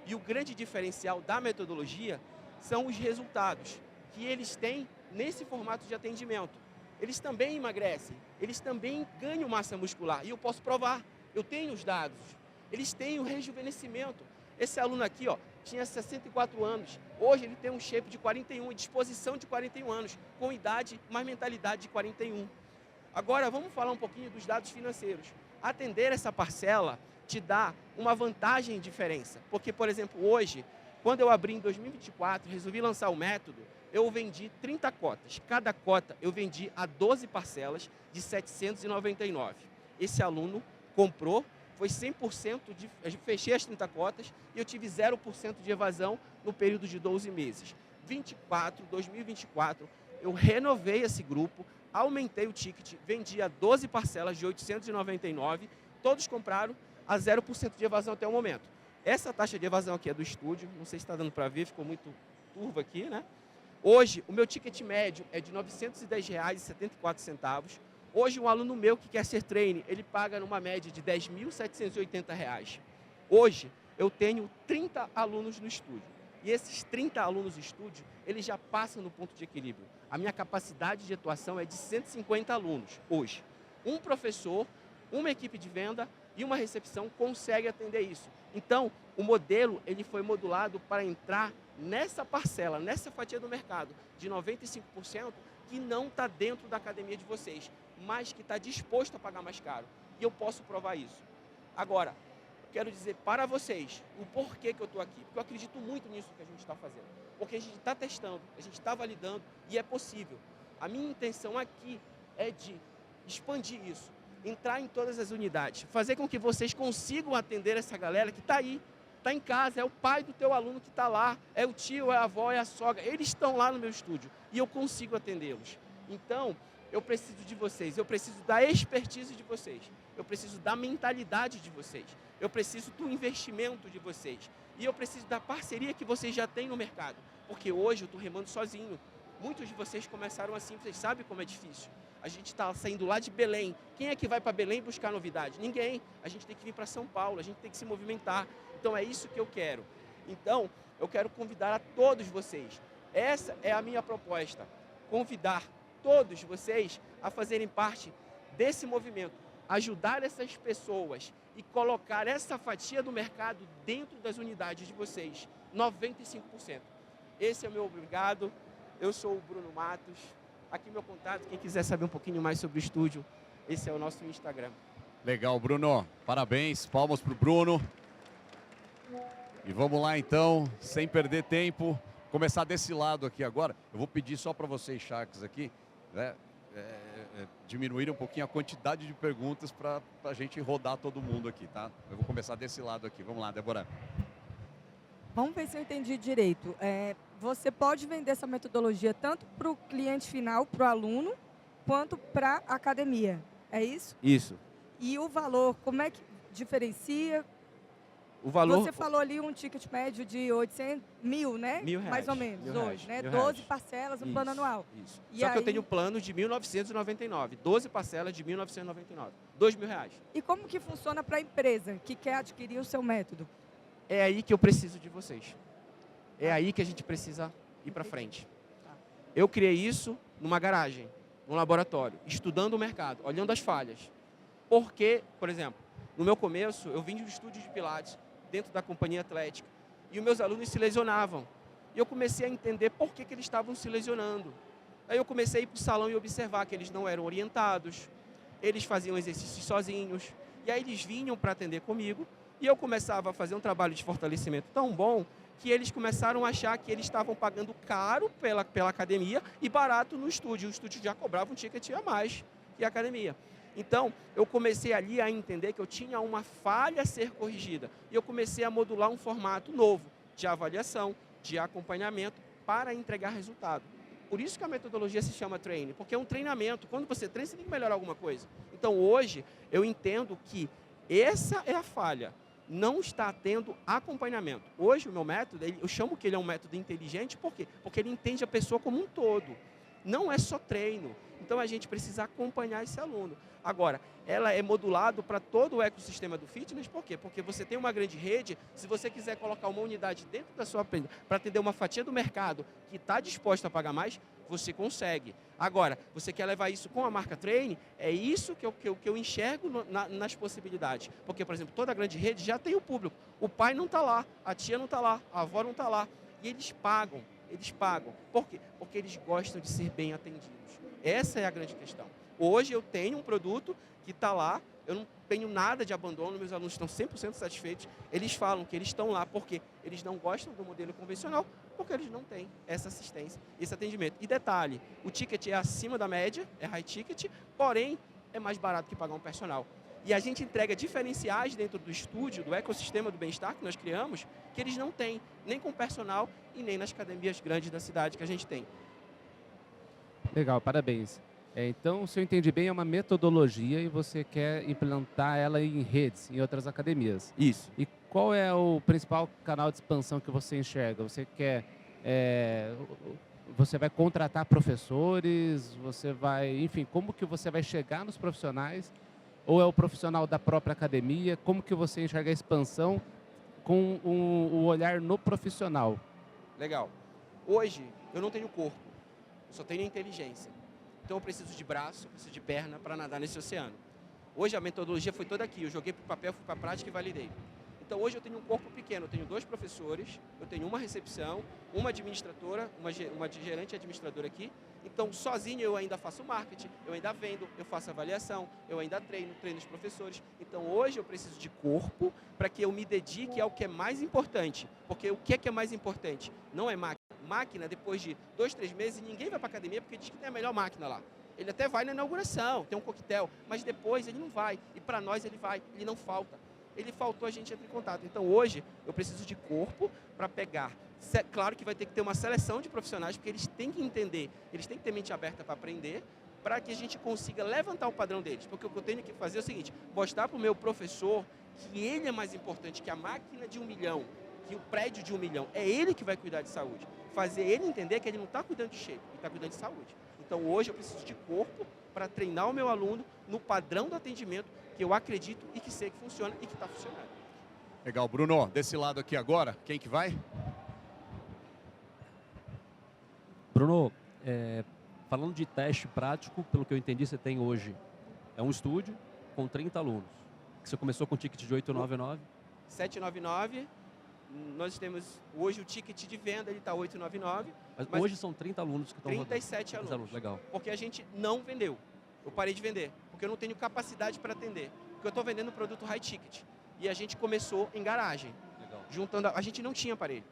[SPEAKER 10] E o grande diferencial da metodologia são os resultados que eles têm nesse formato de atendimento. Eles também emagrecem, eles também ganham massa muscular. E eu posso provar, eu tenho os dados. Eles têm o rejuvenescimento. Esse aluno aqui, ó, tinha 64 anos. Hoje ele tem um shape de 41 e disposição de 41 anos, com idade, mas mentalidade de 41. Agora, vamos falar um pouquinho dos dados financeiros. Atender essa parcela te dá uma vantagem e diferença. Porque, por exemplo, hoje, quando eu abri em 2024, resolvi lançar o método, eu vendi 30 cotas. Cada cota eu vendi a 12 parcelas de 799. Esse aluno comprou, foi 100% de... Eu fechei as 30 cotas e eu tive 0% de evasão no período de 12 meses. 2024, eu renovei esse grupo, aumentei o ticket, vendi a 12 parcelas de 899, todos compraram a 0% de evasão até o momento. Essa taxa de evasão aqui é do estúdio, não sei se está dando para ver, ficou muito turvo aqui, né? Hoje, o meu ticket médio é de R$ 910,74. Hoje, um aluno meu que quer ser trainer, ele paga numa média de R$ 10.780. Hoje, eu tenho 30 alunos no estúdio. E esses 30 alunos no estúdio, eles já passam no ponto de equilíbrio. A minha capacidade de atuação é de 150 alunos hoje. Um professor, uma equipe de venda e uma recepção consegue atender isso. Então, o modelo ele foi modulado para entrar nessa parcela, nessa fatia do mercado de 95% que não está dentro da academia de vocês, mas que está disposto a pagar mais caro. E eu posso provar isso. Agora, eu quero dizer para vocês o porquê que eu estou aqui, porque eu acredito muito nisso que a gente está fazendo. Porque a gente está testando, a gente está validando e é possível. A minha intenção aqui é de expandir isso, entrar em todas as unidades, fazer com que vocês consigam atender essa galera que está aí, está em casa, é o pai do teu aluno que está lá, é o tio, é a avó, é a sogra, eles estão lá no meu estúdio e eu consigo atendê-los. Então, eu preciso de vocês, eu preciso da expertise de vocês, eu preciso da mentalidade de vocês, eu preciso do investimento de vocês e eu preciso da parceria que vocês já têm no mercado, porque hoje eu estou remando sozinho. Muitos de vocês começaram assim, vocês sabem como é difícil. A gente está saindo lá de Belém. Quem é que vai para Belém buscar novidade? Ninguém. A gente tem que vir para São Paulo, a gente tem que se movimentar. Então é isso que eu quero. Então, eu quero convidar a todos vocês. Essa é a minha proposta. Convidar todos vocês a fazerem parte desse movimento. Ajudar essas pessoas e colocar essa fatia do mercado dentro das unidades de vocês. 95%. Esse é o meu obrigado. Eu sou o Bruno Matos. Aqui meu contato, quem quiser saber um pouquinho mais sobre o estúdio, esse é o nosso Instagram.
[SPEAKER 1] Legal, Bruno. Parabéns, palmas pro Bruno. E vamos lá então, sem perder tempo, começar desse lado aqui agora. Eu vou pedir só para vocês, Sharks, aqui, né, diminuir um pouquinho a quantidade de perguntas para a gente rodar todo mundo aqui, tá? Eu vou começar desse lado aqui. Vamos lá, Débora.
[SPEAKER 8] Vamos ver se eu entendi direito. Você pode vender essa metodologia tanto para o cliente final, para o aluno, quanto para a academia. É isso?
[SPEAKER 10] Isso.
[SPEAKER 8] E o valor, como é que diferencia?
[SPEAKER 10] O valor...
[SPEAKER 8] Você falou ali um ticket médio de 800 mil, né?
[SPEAKER 10] R$1.000.
[SPEAKER 8] Mais ou menos, hoje, né?
[SPEAKER 10] R$1.000.
[SPEAKER 8] 12 parcelas, um plano anual.
[SPEAKER 10] Isso.
[SPEAKER 8] E
[SPEAKER 10] Só que eu
[SPEAKER 8] aí-
[SPEAKER 10] tenho plano de 1.999, 12 parcelas de 1.999, R$2.000.
[SPEAKER 8] E como que funciona para a empresa que quer adquirir o seu método?
[SPEAKER 10] É aí que eu preciso de vocês. É aí que a gente precisa ir para frente. Eu criei isso numa garagem, num laboratório, estudando o mercado, olhando as falhas. Porque, por exemplo, no meu começo, eu vim de um estúdio de Pilates, dentro da companhia atlética, e os meus alunos se lesionavam. E eu comecei a entender por que eles estavam se lesionando. Aí eu comecei a ir para o salão e observar que eles não eram orientados, eles faziam exercícios sozinhos, e aí eles vinham para atender comigo, e eu começava a fazer um trabalho de fortalecimento tão bom que eles começaram a achar que eles estavam pagando caro pela academia e barato no estúdio. O estúdio já cobrava um ticket a mais que a academia. Então, eu comecei ali a entender que eu tinha uma falha a ser corrigida. E eu comecei a modular um formato novo de avaliação, de acompanhamento, para entregar resultado. Por isso que a metodologia se chama training, porque é um treinamento. Quando você treina, você tem que melhorar alguma coisa. Então, hoje, eu entendo que essa é a falha. Não está tendo acompanhamento. Hoje, o meu método, eu chamo que ele é um método inteligente, por quê? Porque ele entende a pessoa como um todo. Não é só treino. Então, a gente precisa acompanhar esse aluno. Agora, ela é modulado para todo o ecossistema do fitness, por quê? Porque você tem uma grande rede, se você quiser colocar uma unidade dentro da sua para atender uma fatia do mercado que está disposta a pagar mais, você consegue. Agora, você quer levar isso com a marca Treine, é isso que eu enxergo nas possibilidades. Porque, por exemplo, toda grande rede já tem o público. O pai não está lá, a tia não está lá, a avó não está lá. E eles pagam. Por quê? Porque eles gostam de ser bem atendidos. Essa é a grande questão. Hoje eu tenho um produto que está lá, eu não tenho nada de abandono, meus alunos estão 100% satisfeitos. Eles falam que eles estão lá porque eles não gostam do modelo convencional, porque eles não têm essa assistência, esse atendimento. E detalhe, o ticket é acima da média, é high ticket, porém é mais barato que pagar um personal. E a gente entrega diferenciais dentro do estúdio, do ecossistema do bem-estar que nós criamos, que eles não têm, nem com personal e nem nas academias grandes da cidade que a gente tem.
[SPEAKER 9] Legal, parabéns. Então, se eu entendi bem, é uma metodologia e você quer implantar ela em redes, em outras academias.
[SPEAKER 10] Isso.
[SPEAKER 9] E qual é o principal canal de expansão que você enxerga? Você quer... você vai contratar professores? Você vai... Enfim, como que você vai chegar nos profissionais? Ou é o profissional da própria academia? Como que você enxerga a expansão com o olhar no profissional?
[SPEAKER 10] Legal. Hoje, eu não tenho corpo, eu só tenho inteligência. Então eu preciso de braço, eu preciso de perna para nadar nesse oceano. Hoje a metodologia foi toda aqui, eu joguei para o papel, fui para a prática e validei. Então hoje eu tenho um corpo pequeno, eu tenho 2 professores, eu tenho uma recepção, uma administradora, uma gerente administradora aqui. Então sozinho eu ainda faço marketing, eu ainda vendo, eu faço avaliação, eu ainda treino os professores. Então hoje eu preciso de corpo para que eu me dedique ao que é mais importante. Porque o que é mais importante? Não é máquina. Máquina, depois de 2, 3 meses, ninguém vai para a academia porque diz que tem a melhor máquina lá. Ele até vai na inauguração, tem um coquetel, mas depois ele não vai. E para nós ele vai, ele não falta. Ele faltou, a gente entra em contato. Então hoje eu preciso de corpo para pegar. Claro que vai ter que ter uma seleção de profissionais, porque eles têm que entender, eles têm que ter mente aberta para aprender, para que a gente consiga levantar o padrão deles. Porque o que eu tenho que fazer é o seguinte, mostrar para o meu professor que ele é mais importante que a máquina de 1 milhão, que o prédio de 1 milhão. É ele que vai cuidar de saúde. Fazer ele entender que ele não está cuidando de shape, ele está cuidando de saúde. Então hoje eu preciso de corpo para treinar o meu aluno no padrão do atendimento que eu acredito e que sei que funciona e que está funcionando.
[SPEAKER 1] Legal, Bruno, desse lado aqui agora, quem que vai?
[SPEAKER 5] Bruno, falando de teste prático, pelo que eu entendi, você tem hoje um estúdio com 30 alunos. Você começou com ticket de 899?
[SPEAKER 10] 799. Nós temos hoje o ticket de venda, ele está 899.
[SPEAKER 5] Mas hoje são 30 alunos que estão
[SPEAKER 10] 37
[SPEAKER 5] rodando.
[SPEAKER 10] alunos.
[SPEAKER 5] Legal.
[SPEAKER 10] Porque a gente não vendeu. Eu parei de vender, porque eu não tenho capacidade para atender. Porque eu estou vendendo um produto high ticket. E a gente começou em garagem.
[SPEAKER 5] Legal.
[SPEAKER 10] Juntando, a gente não tinha aparelho.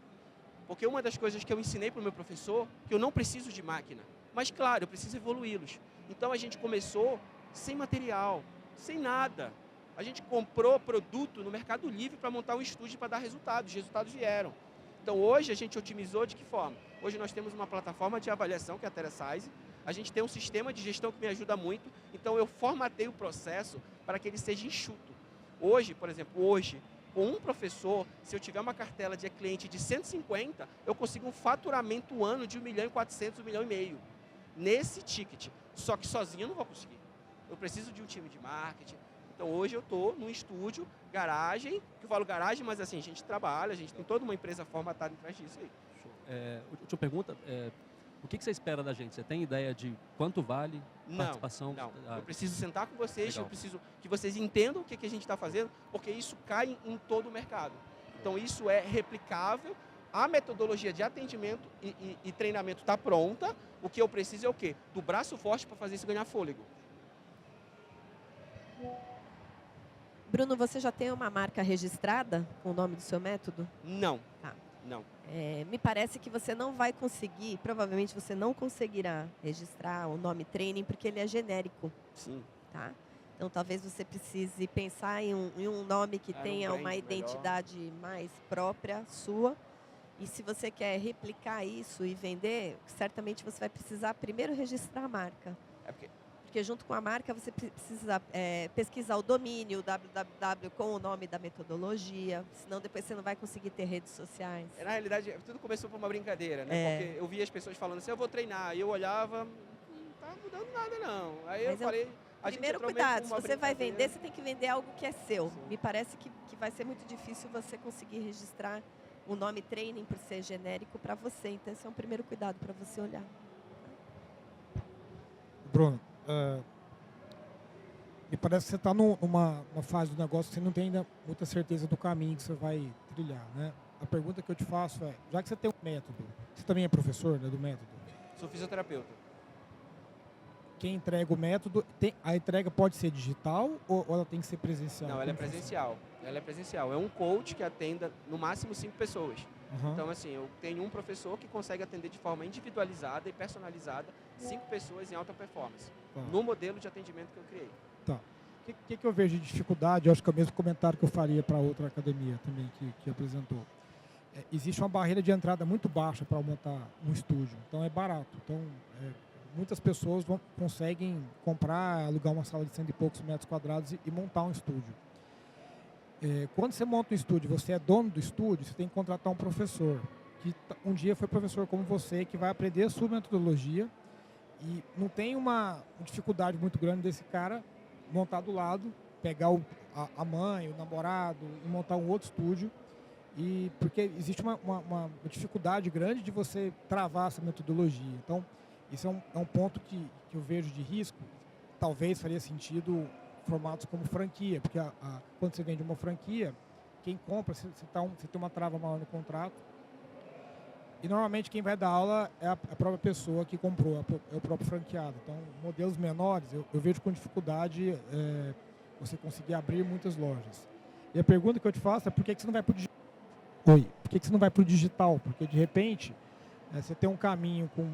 [SPEAKER 10] Porque uma das coisas que eu ensinei para o meu professor, que eu não preciso de máquina. Mas, claro, eu preciso evoluí-los. Então, a gente começou sem material, sem nada. A gente comprou produto no Mercado Livre para montar um estúdio para dar resultados. Os resultados vieram. Então, hoje, a gente otimizou de que forma? Hoje, nós temos uma plataforma de avaliação, que é a TeleSize. A gente tem um sistema de gestão que me ajuda muito. Então, eu formatei o processo para que ele seja enxuto. Hoje, por exemplo, com um professor, se eu tiver uma cartela de cliente de 150, eu consigo um faturamento ano de 1.400.000, 1,5 milhão. Nesse ticket. Só que sozinho eu não vou conseguir. Eu preciso de um time de marketing. Então, hoje eu estou num estúdio, garagem, que eu falo garagem, mas assim, a gente trabalha, a gente tem toda uma empresa formatada atrás disso aí.
[SPEAKER 5] Última pergunta, o que você espera da gente? Você tem ideia de quanto vale a participação?
[SPEAKER 10] Não. Eu preciso sentar com vocês,
[SPEAKER 5] Legal.
[SPEAKER 10] eu preciso que vocês entendam o que a gente está fazendo, porque isso cai em todo o mercado. Então, isso é replicável. A metodologia de atendimento e treinamento está pronta. O que eu preciso é o quê? Do braço forte para fazer isso ganhar fôlego.
[SPEAKER 6] Bruno, você já tem uma marca registrada com o nome do seu método?
[SPEAKER 10] Não.
[SPEAKER 6] Tá.
[SPEAKER 10] Não.
[SPEAKER 6] Me parece que você não vai conseguir, provavelmente você não conseguirá registrar o nome training porque ele é genérico.
[SPEAKER 10] Sim.
[SPEAKER 6] Tá? Então, talvez você precise pensar em um nome que tenha uma identidade mais própria sua. E se você quer replicar isso e vender, certamente você vai precisar primeiro registrar a marca. Porque junto com a marca você precisa pesquisar o domínio, www com o nome da metodologia, senão depois você não vai conseguir ter redes sociais.
[SPEAKER 10] Na realidade, tudo começou por uma brincadeira, né? Porque eu via as pessoas falando assim, eu vou treinar. E eu olhava, não tá mudando nada não. Aí eu falei...
[SPEAKER 6] Primeiro cuidado, se você vai vender, você tem que vender algo que é seu. Sim. Me parece que vai ser muito difícil você conseguir registrar o nome training por ser genérico para você. Então, esse é um primeiro cuidado para você olhar.
[SPEAKER 7] Bruno, me parece que você está numa fase do negócio que você não tem ainda muita certeza do caminho que você vai trilhar, né? A pergunta que eu te faço é, já que você tem um método, você também é professor, né, do método?
[SPEAKER 10] Sou fisioterapeuta.
[SPEAKER 7] Quem entrega o método, a entrega pode ser digital ou ela tem que ser presencial?
[SPEAKER 10] Não, ela é presencial. Ela é presencial. É um coach que atenda no máximo 5 pessoas.
[SPEAKER 7] Uhum.
[SPEAKER 10] Então, assim, eu tenho um professor que consegue atender de forma individualizada e personalizada 5 pessoas em alta performance.
[SPEAKER 7] Tá.
[SPEAKER 10] No modelo de atendimento que eu criei.
[SPEAKER 7] Tá. O que eu vejo de dificuldade? Eu acho que é o mesmo comentário que eu faria para outra academia também que apresentou. Existe uma barreira de entrada muito baixa para montar um estúdio. Então, é barato. Então, muitas pessoas conseguem comprar, alugar uma sala de 100 e poucos metros quadrados e montar um estúdio. Quando você monta um estúdio, você é dono do estúdio, você tem que contratar um professor, que um dia foi professor como você, que vai aprender a sua metodologia e não tem uma dificuldade muito grande desse cara montar do lado, pegar a mãe, o namorado e montar um outro estúdio, porque existe uma dificuldade grande de você travar essa metodologia. Então, isso é um ponto que eu vejo de risco. Talvez faria sentido formatos como franquia, porque quando você vende uma franquia, quem compra, você tem uma trava maior no contrato. E normalmente quem vai dar aula é a própria pessoa que comprou, é o próprio franqueado. Então, modelos menores, eu vejo com dificuldade você conseguir abrir muitas lojas. E a pergunta que eu te faço é por que você não vai para o digital? Por que você não vai para o digital? Porque, de repente, você tem um caminho com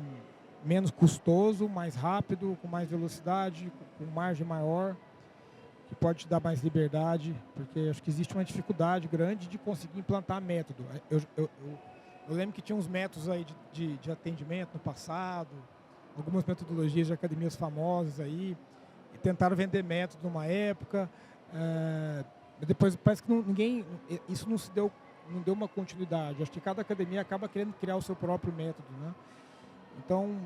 [SPEAKER 7] menos custoso, mais rápido, com mais velocidade, com margem maior, que pode te dar mais liberdade, porque acho que existe uma dificuldade grande de conseguir implantar método. Eu lembro que tinha uns métodos aí de atendimento no passado, algumas metodologias de academias famosas aí, e tentaram vender método numa época, depois parece que isso não deu uma continuidade. Acho que cada academia acaba querendo criar o seu próprio método, né? Então,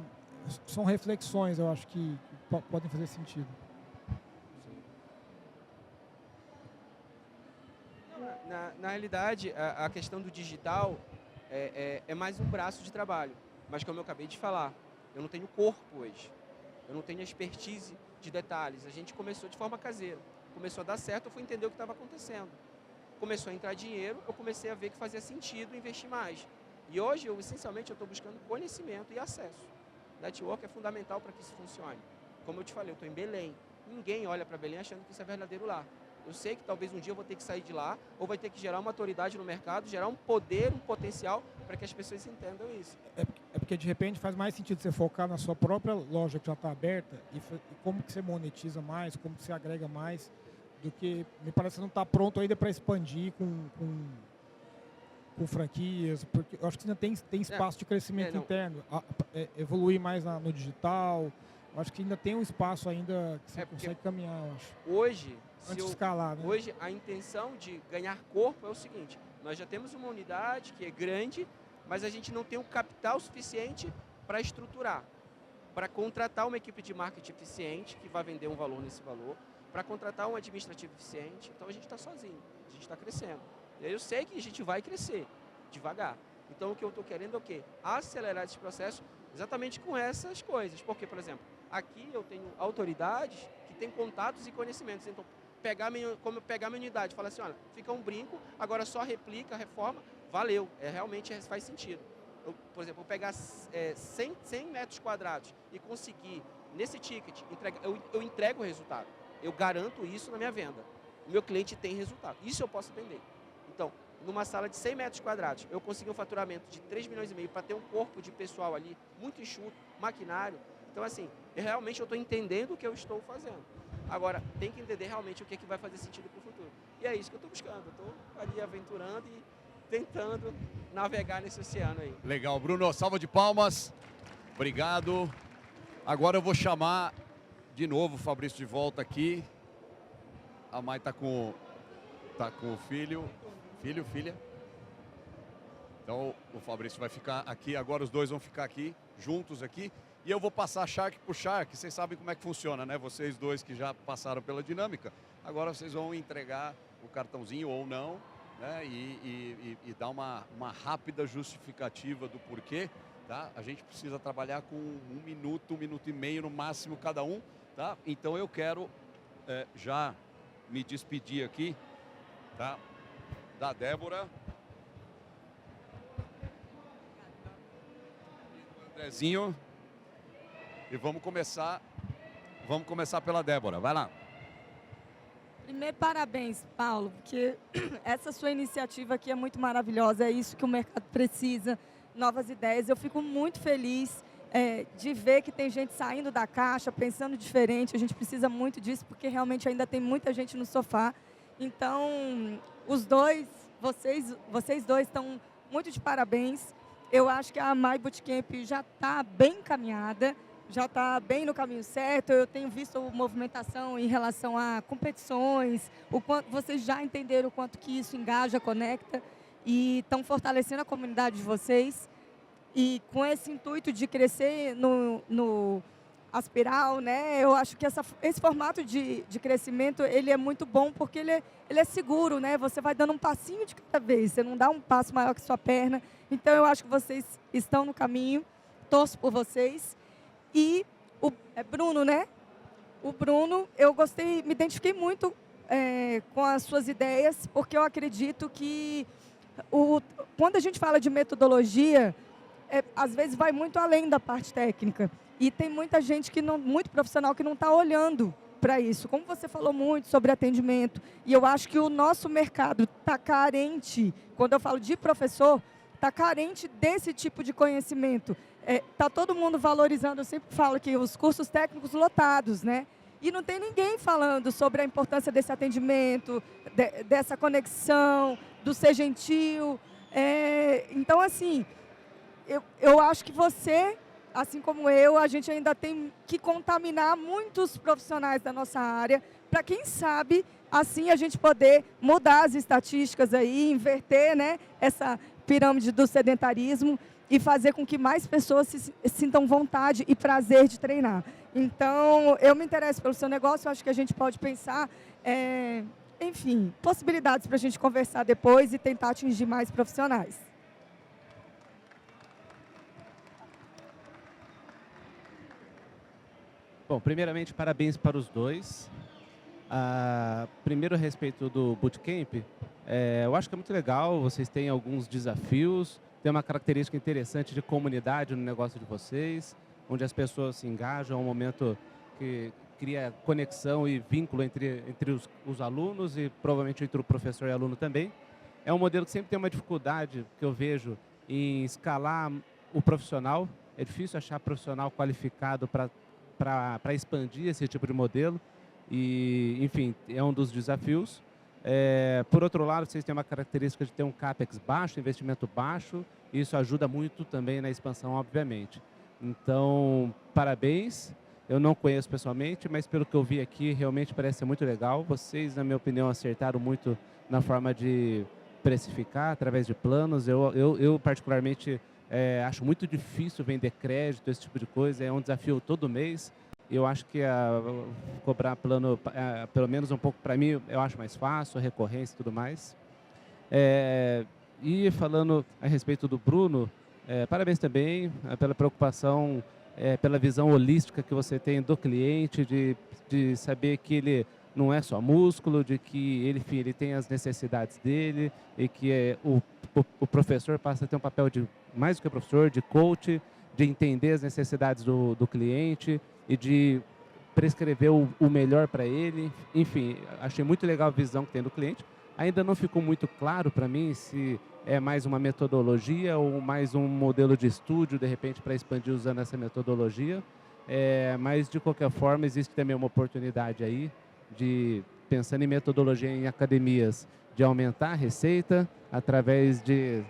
[SPEAKER 7] são reflexões, eu acho que podem fazer sentido.
[SPEAKER 10] Na realidade, a questão do digital é mais um braço de trabalho. Mas, como eu acabei de falar, eu não tenho corpo hoje. Eu não tenho expertise de detalhes. A gente começou de forma caseira. Começou a dar certo, eu fui entender o que estava acontecendo. Começou a entrar dinheiro, eu comecei a ver que fazia sentido investir mais. E hoje, essencialmente, eu estou buscando conhecimento e acesso. Network é fundamental para que isso funcione. Como eu te falei, eu estou em Belém. Ninguém olha para Belém achando que isso é verdadeiro lá. Eu sei que talvez um dia eu vou ter que sair de lá, ou vai ter que gerar uma autoridade no mercado, gerar um poder, um potencial, para que as pessoas entendam isso.
[SPEAKER 7] É porque, de repente, faz mais sentido você focar na sua própria loja que já está aberta e como que você monetiza mais, como que você agrega mais, do que, me parece que não está pronto ainda para expandir com franquias, porque eu acho que ainda tem espaço de crescimento interno, evoluir mais no digital. Eu acho que ainda tem um espaço ainda que você consegue caminhar, eu acho.
[SPEAKER 10] Hoje,
[SPEAKER 7] antes de escalar, né?
[SPEAKER 10] Hoje, a intenção de ganhar corpo é o seguinte: nós já temos uma unidade que é grande, mas a gente não tem o capital suficiente para estruturar, para contratar uma equipe de marketing eficiente, que vai vender um valor nesse valor, para contratar um administrativo eficiente. Então, a gente está sozinho, a gente está crescendo. E eu sei que a gente vai crescer devagar. Então, o que eu estou querendo é o quê? Acelerar esse processo exatamente com essas coisas. Porque, por exemplo, aqui eu tenho autoridades que têm contatos e conhecimentos. Então, como eu pegar minha unidade e falar assim, olha, fica um brinco, agora só replica, reforma, valeu. Realmente faz sentido. Por exemplo, eu pegar 100 metros quadrados e conseguir, nesse ticket, eu entrego o resultado. Eu garanto isso na minha venda. O meu cliente tem resultado. Isso eu posso atender. Então, numa sala de 100 metros quadrados, eu consegui um faturamento de 3,5 milhões para ter um corpo de pessoal ali, muito enxuto, maquinário. Então, assim, realmente eu estou entendendo o que eu estou fazendo. Agora, tem que entender realmente o que vai fazer sentido para o futuro. E é isso que eu estou buscando. Eu estou ali aventurando e tentando navegar nesse oceano aí.
[SPEAKER 1] Legal, Bruno. Salva de palmas. Obrigado. Agora eu vou chamar de novo o Fabrício de volta aqui. A Mai está com o filho. Filha. Então o Fabrício vai ficar aqui. Agora os dois vão ficar aqui, juntos aqui. E eu vou passar Shark por Shark. Vocês sabem como é que funciona, né? Vocês dois que já passaram pela dinâmica. Agora vocês vão entregar o cartãozinho ou não, né? E dar uma rápida justificativa do porquê, tá? A gente precisa trabalhar com 1 minuto, 1 minuto e meio no máximo cada um, tá? Então eu quero já me despedir aqui, tá? Da Débora. Andrezinho. E vamos começar pela Débora. Vai lá.
[SPEAKER 8] Primeiro, parabéns, Paulo, porque essa sua iniciativa aqui é muito maravilhosa. É isso que o mercado precisa, novas ideias. Eu fico muito feliz de ver que tem gente saindo da caixa, pensando diferente. A gente precisa muito disso, porque realmente ainda tem muita gente no sofá. Então, vocês dois estão muito de parabéns. Eu acho que a My Bootcamp já está bem encaminhada, já está bem no caminho certo. Eu tenho visto movimentação em relação a competições, o quanto vocês já entenderam o quanto que isso engaja, conecta e estão fortalecendo a comunidade de vocês. E com esse intuito de crescer no Aspiral, né? Eu acho que esse formato de crescimento ele é muito bom porque ele é seguro, né? Você vai dando um passinho de cada vez, você não dá um passo maior que sua perna. Então eu acho que vocês estão no caminho, torço por vocês. E o Bruno, né? O Bruno, eu gostei, me identifiquei muito com as suas ideias, porque eu acredito que quando a gente fala de metodologia, às vezes vai muito além da parte técnica. E tem muita gente muito profissional que não está olhando para isso. Como você falou muito sobre atendimento, e eu acho que o nosso mercado está carente, quando eu falo de professor, está carente desse tipo de conhecimento. Está todo mundo valorizando, eu sempre falo que os cursos técnicos lotados, né? E não tem ninguém falando sobre a importância desse atendimento, dessa conexão, do ser gentil. Então, assim, eu acho que você, assim como eu, a gente ainda tem que contaminar muitos profissionais da nossa área, para quem sabe, assim, a gente poder mudar as estatísticas aí, inverter, né, essa pirâmide do sedentarismo e fazer com que mais pessoas se sintam vontade e prazer de treinar. Então, eu me interesso pelo seu negócio, eu acho que a gente pode pensar, enfim, possibilidades para a gente conversar depois e tentar atingir mais profissionais.
[SPEAKER 9] Bom, primeiramente, parabéns para os dois. Primeiro, a respeito do Bootcamp, eu acho que é muito legal, vocês têm alguns desafios, tem uma característica interessante de comunidade no negócio de vocês, onde as pessoas se engajam, é um momento que cria conexão e vínculo entre os alunos e provavelmente entre o professor e aluno também. É um modelo que sempre tem uma dificuldade que eu vejo em escalar o profissional. É difícil achar profissional qualificado para expandir esse tipo de modelo. E, enfim, é um dos desafios. Por outro lado, vocês têm uma característica de ter um CAPEX baixo, investimento baixo. E isso ajuda muito também na expansão, obviamente. Então, parabéns. Eu não conheço pessoalmente, mas pelo que eu vi aqui, realmente parece ser muito legal. Vocês, na minha opinião, acertaram muito na forma de precificar através de planos. Eu particularmente, acho muito difícil vender crédito, esse tipo de coisa. É um desafio todo mês. Eu acho que cobrar plano, pelo menos um pouco para mim, eu acho mais fácil, recorrência e tudo mais. E falando a respeito do Bruno, parabéns também pela preocupação, pela visão holística que você tem do cliente, de saber que ele não é só músculo, de que ele tem as necessidades dele e que o professor passa a ter um papel de, mais do que professor, de coach, de entender as necessidades do cliente e de prescrever o melhor para ele. Enfim, achei muito legal a visão que tem do cliente. Ainda não ficou muito claro para mim se é mais uma metodologia ou mais um modelo de estúdio, de repente, para expandir usando essa metodologia. Mas, de qualquer forma, existe também uma oportunidade aí de, pensando em metodologia em academias, de aumentar a receita através de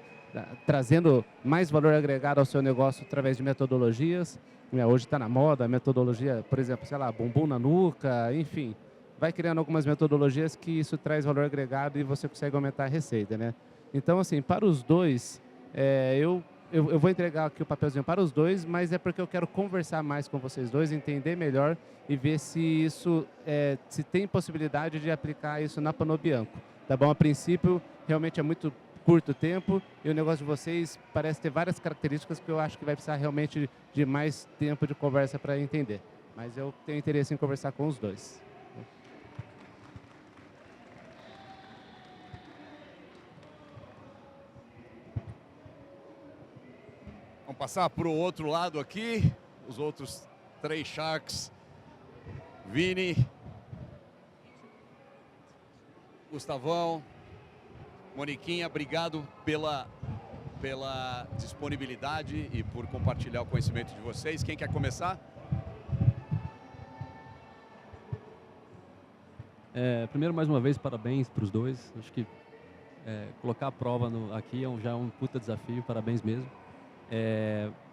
[SPEAKER 9] trazendo mais valor agregado ao seu negócio através de metodologias. Hoje está na moda a metodologia, por exemplo, sei lá, bumbum na nuca, enfim. Vai criando algumas metodologias que isso traz valor agregado e você consegue aumentar a receita, né? Então, assim, para os dois, eu vou entregar aqui o papelzinho para os dois, mas é porque eu quero conversar mais com vocês dois, entender melhor e ver se isso, se tem possibilidade de aplicar isso na Panobianco. Tá bom? A princípio, realmente é muito curto tempo e o negócio de vocês parece ter várias características que eu acho que vai precisar realmente de mais tempo de conversa para entender. Mas eu tenho interesse em conversar com os dois.
[SPEAKER 1] Vamos passar para o outro lado aqui, os outros 3 Sharks. Vini, Gustavão, Moniquinha, obrigado pela disponibilidade e por compartilhar o conhecimento de vocês. Quem quer começar?
[SPEAKER 5] Primeiro, mais uma vez, parabéns para os dois. Acho que colocar a prova aqui já é um puta desafio, parabéns mesmo.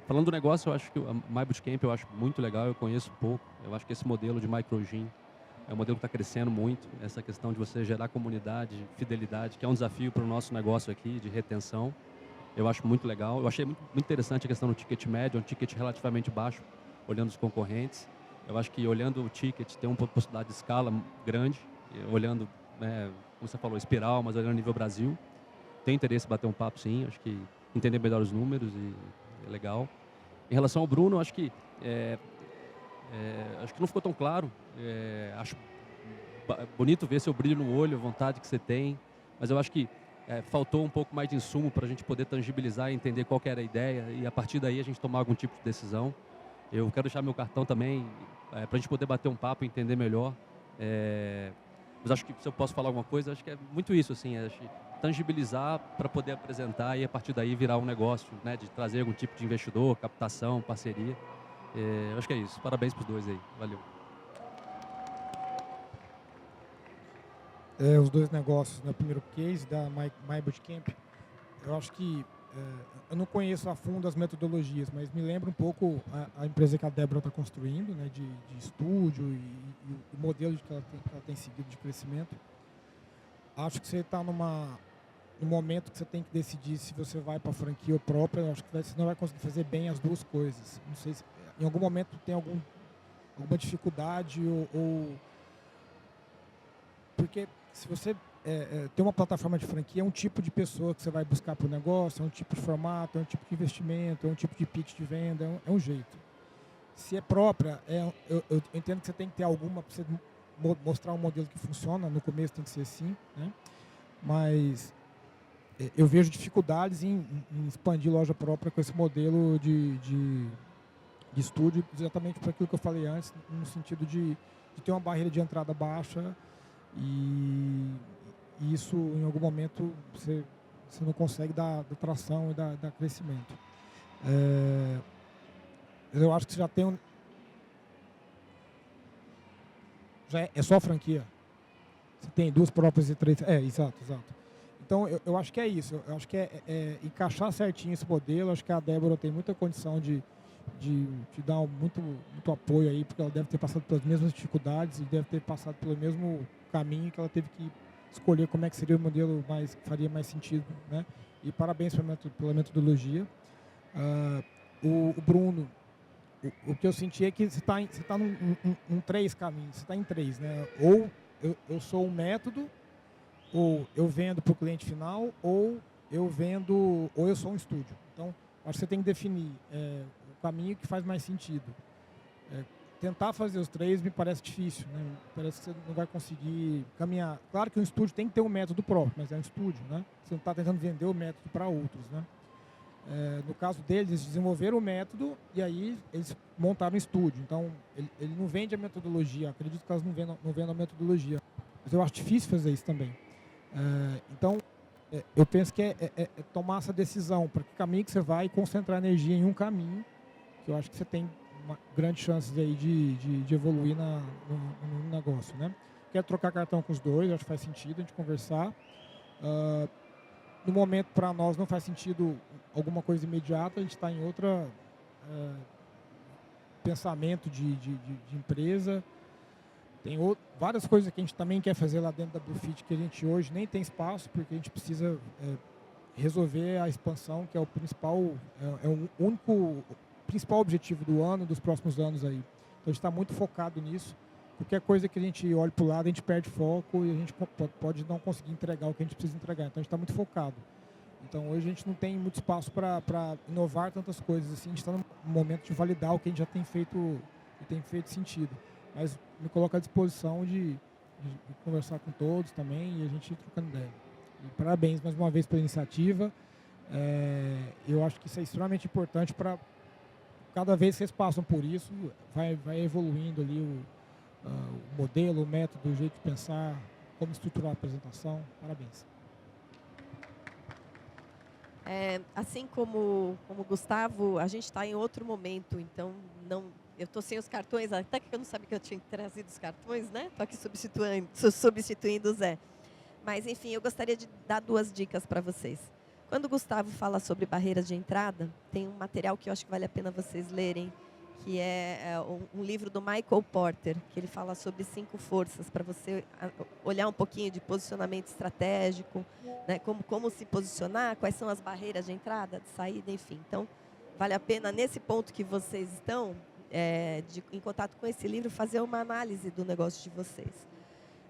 [SPEAKER 5] Falando do negócio, eu acho que a My Bootcamp eu acho muito legal, eu conheço pouco. Eu acho que esse modelo de microgym é um modelo que está crescendo muito. Essa questão de você gerar comunidade, fidelidade, que é um desafio para o nosso negócio aqui, de retenção. Eu acho muito legal. Eu achei muito interessante a questão do ticket médio, um ticket relativamente baixo, olhando os concorrentes. Eu acho que olhando o ticket tem uma possibilidade de escala grande, olhando, como você falou, espiral, mas olhando nível Brasil. Tem interesse em bater um papo, sim. Acho que entender melhor os números e é legal. Em relação ao Bruno, acho que não ficou tão claro. Acho bonito ver seu brilho no olho, a vontade que você tem, mas eu acho que faltou um pouco mais de insumo para a gente poder tangibilizar e entender qual que era a ideia e a partir daí a gente tomar algum tipo de decisão. Eu quero deixar meu cartão também para a gente poder bater um papo e entender melhor. Mas acho que se eu posso falar alguma coisa, acho que é muito isso, assim, tangibilizar para poder apresentar e a partir daí virar um negócio, né, de trazer algum tipo de investidor, captação, parceria. Acho que é isso. Parabéns para os dois aí. Valeu.
[SPEAKER 7] Os dois negócios, no primeiro case da My Bootcamp, eu acho que eu não conheço a fundo as metodologias, mas me lembra um pouco a empresa que a Débora está construindo, né, de estúdio e o modelo que ela tem seguido de crescimento. Acho que você está no momento que você tem que decidir se você vai para franquia ou própria. Eu acho que você não vai conseguir fazer bem as duas coisas. Não sei se em algum momento tem alguma dificuldade ou porque se você tem uma plataforma de franquia, é um tipo de pessoa que você vai buscar para o negócio, é um tipo de formato, é um tipo de investimento, é um tipo de pitch de venda, é um jeito. Se é própria, eu entendo que você tem que ter alguma para você mostrar um modelo que funciona, no começo tem que ser assim, né? Mas eu vejo dificuldades em expandir loja própria com esse modelo de estúdio, exatamente por aquilo que eu falei antes, no sentido de de ter uma barreira de entrada baixa e isso, em algum momento, você não consegue dar tração e dar crescimento. Eu acho que você já tem um... Já é só franquia. Você tem 2 próprias e 3... exato. Então, eu acho que é isso. Eu acho que é encaixar certinho esse modelo. Eu acho que a Débora tem muita condição de dar muito apoio aí, porque ela deve ter passado pelas mesmas dificuldades e deve ter passado pelo mesmo caminho que ela teve que escolher como é que seria o modelo que faria mais sentido, né? E parabéns pela metodologia. O Bruno, o que eu senti é que você está em 3 caminhos, você está em 3, né? Ou eu sou um método, ou eu vendo para o cliente final, ou eu sou um estúdio. Então, acho que você tem que definir o caminho que faz mais sentido. Tentar fazer os 3 me parece difícil, né? Parece que você não vai conseguir caminhar. Claro que um estúdio tem que ter um método próprio, mas é um estúdio, né? Você não está tentando vender o método para outros, né? No caso deles, eles desenvolveram o método e aí eles montaram um estúdio. Então, ele não vende a metodologia. Acredito que elas não vendam a metodologia. Mas eu acho difícil fazer isso também. Então, eu penso que é tomar essa decisão para que caminho que você vai e concentrar energia em um caminho, que eu acho que você tem grandes chances aí de evoluir no negócio, né? Quero trocar cartão com os 2, acho que faz sentido a gente conversar. No momento, para nós, não faz sentido alguma coisa imediata, a gente está em outro pensamento de empresa. Tem várias coisas que a gente também quer fazer lá dentro da Bluefit que a gente hoje nem tem espaço, porque a gente precisa resolver a expansão, que é o principal objetivo do ano, dos próximos anos aí. Então a gente está muito focado nisso. Qualquer coisa que a gente olhe para o lado, a gente perde foco e a gente pode não conseguir entregar o que a gente precisa entregar. Então a gente está muito focado. Então hoje a gente não tem muito espaço para inovar tantas coisas assim. A gente está no momento de validar o que a gente já tem feito e tem feito sentido. Mas me coloco à disposição de conversar com todos também e a gente ir trocando ideia. E parabéns mais uma vez pela iniciativa. Eu acho que isso é extremamente importante para cada vez que vocês passam por isso, vai evoluindo ali o modelo, o método, o jeito de pensar, como estruturar a apresentação. Parabéns.
[SPEAKER 6] Assim como o Gustavo, a gente está em outro momento, então eu estou sem os cartões, até que eu não sabia que eu tinha trazido os cartões, né? Estou aqui substituindo o Zé. Mas, enfim, eu gostaria de dar 2 dicas para vocês. Quando o Gustavo fala sobre barreiras de entrada, tem um material que eu acho que vale a pena vocês lerem, que é um livro do Michael Porter, que ele fala sobre 5 forças, para você olhar um pouquinho de posicionamento estratégico, né, como se posicionar, quais são as barreiras de entrada, de saída, enfim. Então, vale a pena, nesse ponto que vocês estão, em contato com esse livro, fazer uma análise do negócio de vocês.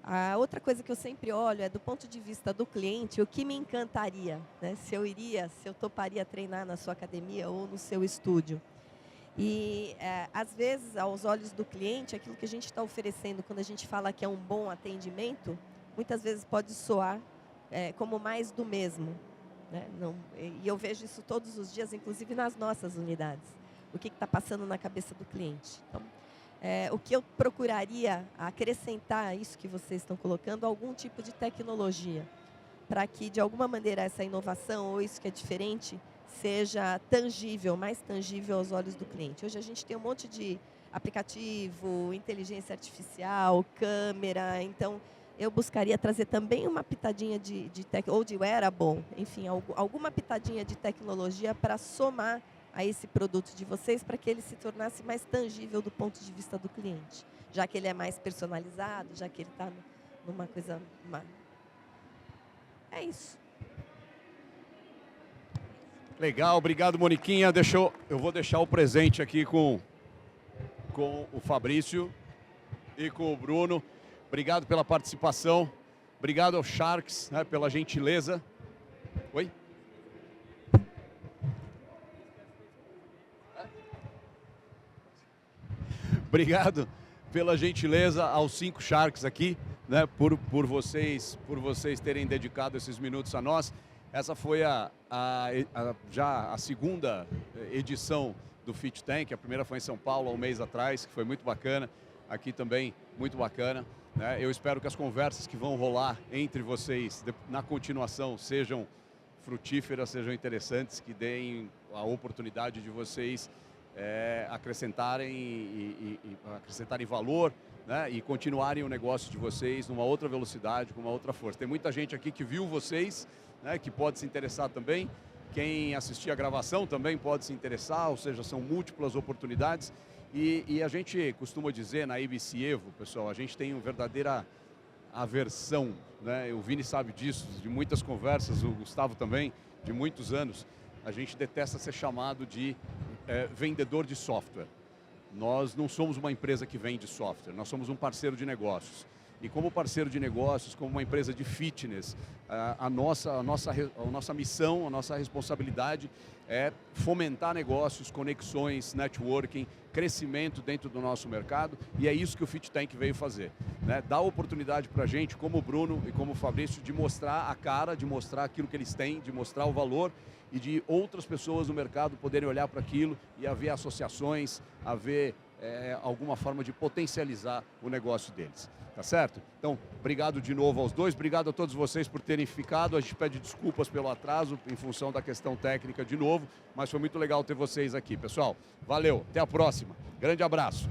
[SPEAKER 6] A outra coisa que eu sempre olho é do ponto de vista do cliente, o que me encantaria, né, se eu toparia treinar na sua academia ou no seu estúdio. E, às vezes, aos olhos do cliente, aquilo que a gente está oferecendo, quando a gente fala que é um bom atendimento, muitas vezes pode soar como mais do mesmo, né? E eu vejo isso todos os dias, inclusive nas nossas unidades. O que está passando na cabeça do cliente. Então, o que eu procuraria acrescentar a isso que vocês estão colocando, algum tipo de tecnologia, para que, de alguma maneira, essa inovação ou isso que é diferente seja tangível, mais tangível aos olhos do cliente. Hoje a gente tem um monte de aplicativo, inteligência artificial, câmera, então eu buscaria trazer também uma pitadinha ou de wearable, enfim, alguma pitadinha de tecnologia para somar a esse produto de vocês, para que ele se tornasse mais tangível do ponto de vista do cliente, já que ele é mais personalizado, já que ele está numa coisa... É isso.
[SPEAKER 1] Legal, obrigado, Moniquinha. Eu vou deixar o presente aqui com o Fabrício e com o Bruno. Obrigado pela participação. Obrigado ao Sharks, né, pela gentileza. Oi? Obrigado pela gentileza aos 5 Sharks aqui, né, por vocês terem dedicado esses minutos a nós. Essa foi já a segunda edição do Fit Tank. A primeira foi em São Paulo, há um mês atrás, que foi muito bacana. aqui também muito bacana, né? Eu espero que as conversas que vão rolar entre vocês na continuação sejam frutíferas, sejam interessantes, que deem a oportunidade de vocês acrescentarem acrescentarem valor, né? E continuarem o negócio de vocês numa outra velocidade, com uma outra força. Tem muita gente aqui que viu vocês, né, que pode se interessar também. Quem assistir a gravação também pode se interessar, ou seja, são múltiplas oportunidades. E a gente costuma dizer na ABC Evo, pessoal, a gente tem uma verdadeira aversão, né? O Vini sabe disso, de muitas conversas, o Gustavo também, de muitos anos. A gente detesta ser chamado de vendedor de software. Nós não somos uma empresa que vende software, nós somos um parceiro de negócios. E como parceiro de negócios, como uma empresa de fitness, a nossa missão, a nossa responsabilidade é fomentar negócios, conexões, networking, crescimento dentro do nosso mercado, e é isso que o Fit Tank veio fazer, né? Dar oportunidade para a gente, como o Bruno e como o Fabrício, de mostrar a cara, de mostrar aquilo que eles têm, de mostrar o valor e de outras pessoas no mercado poderem olhar para aquilo e haver associações, haver alguma forma de potencializar o negócio deles. Tá certo? Então, obrigado de novo aos dois, obrigado a todos vocês por terem ficado. A gente pede desculpas pelo atraso em função da questão técnica de novo, mas foi muito legal ter vocês aqui, pessoal. Valeu, até a próxima. Grande abraço.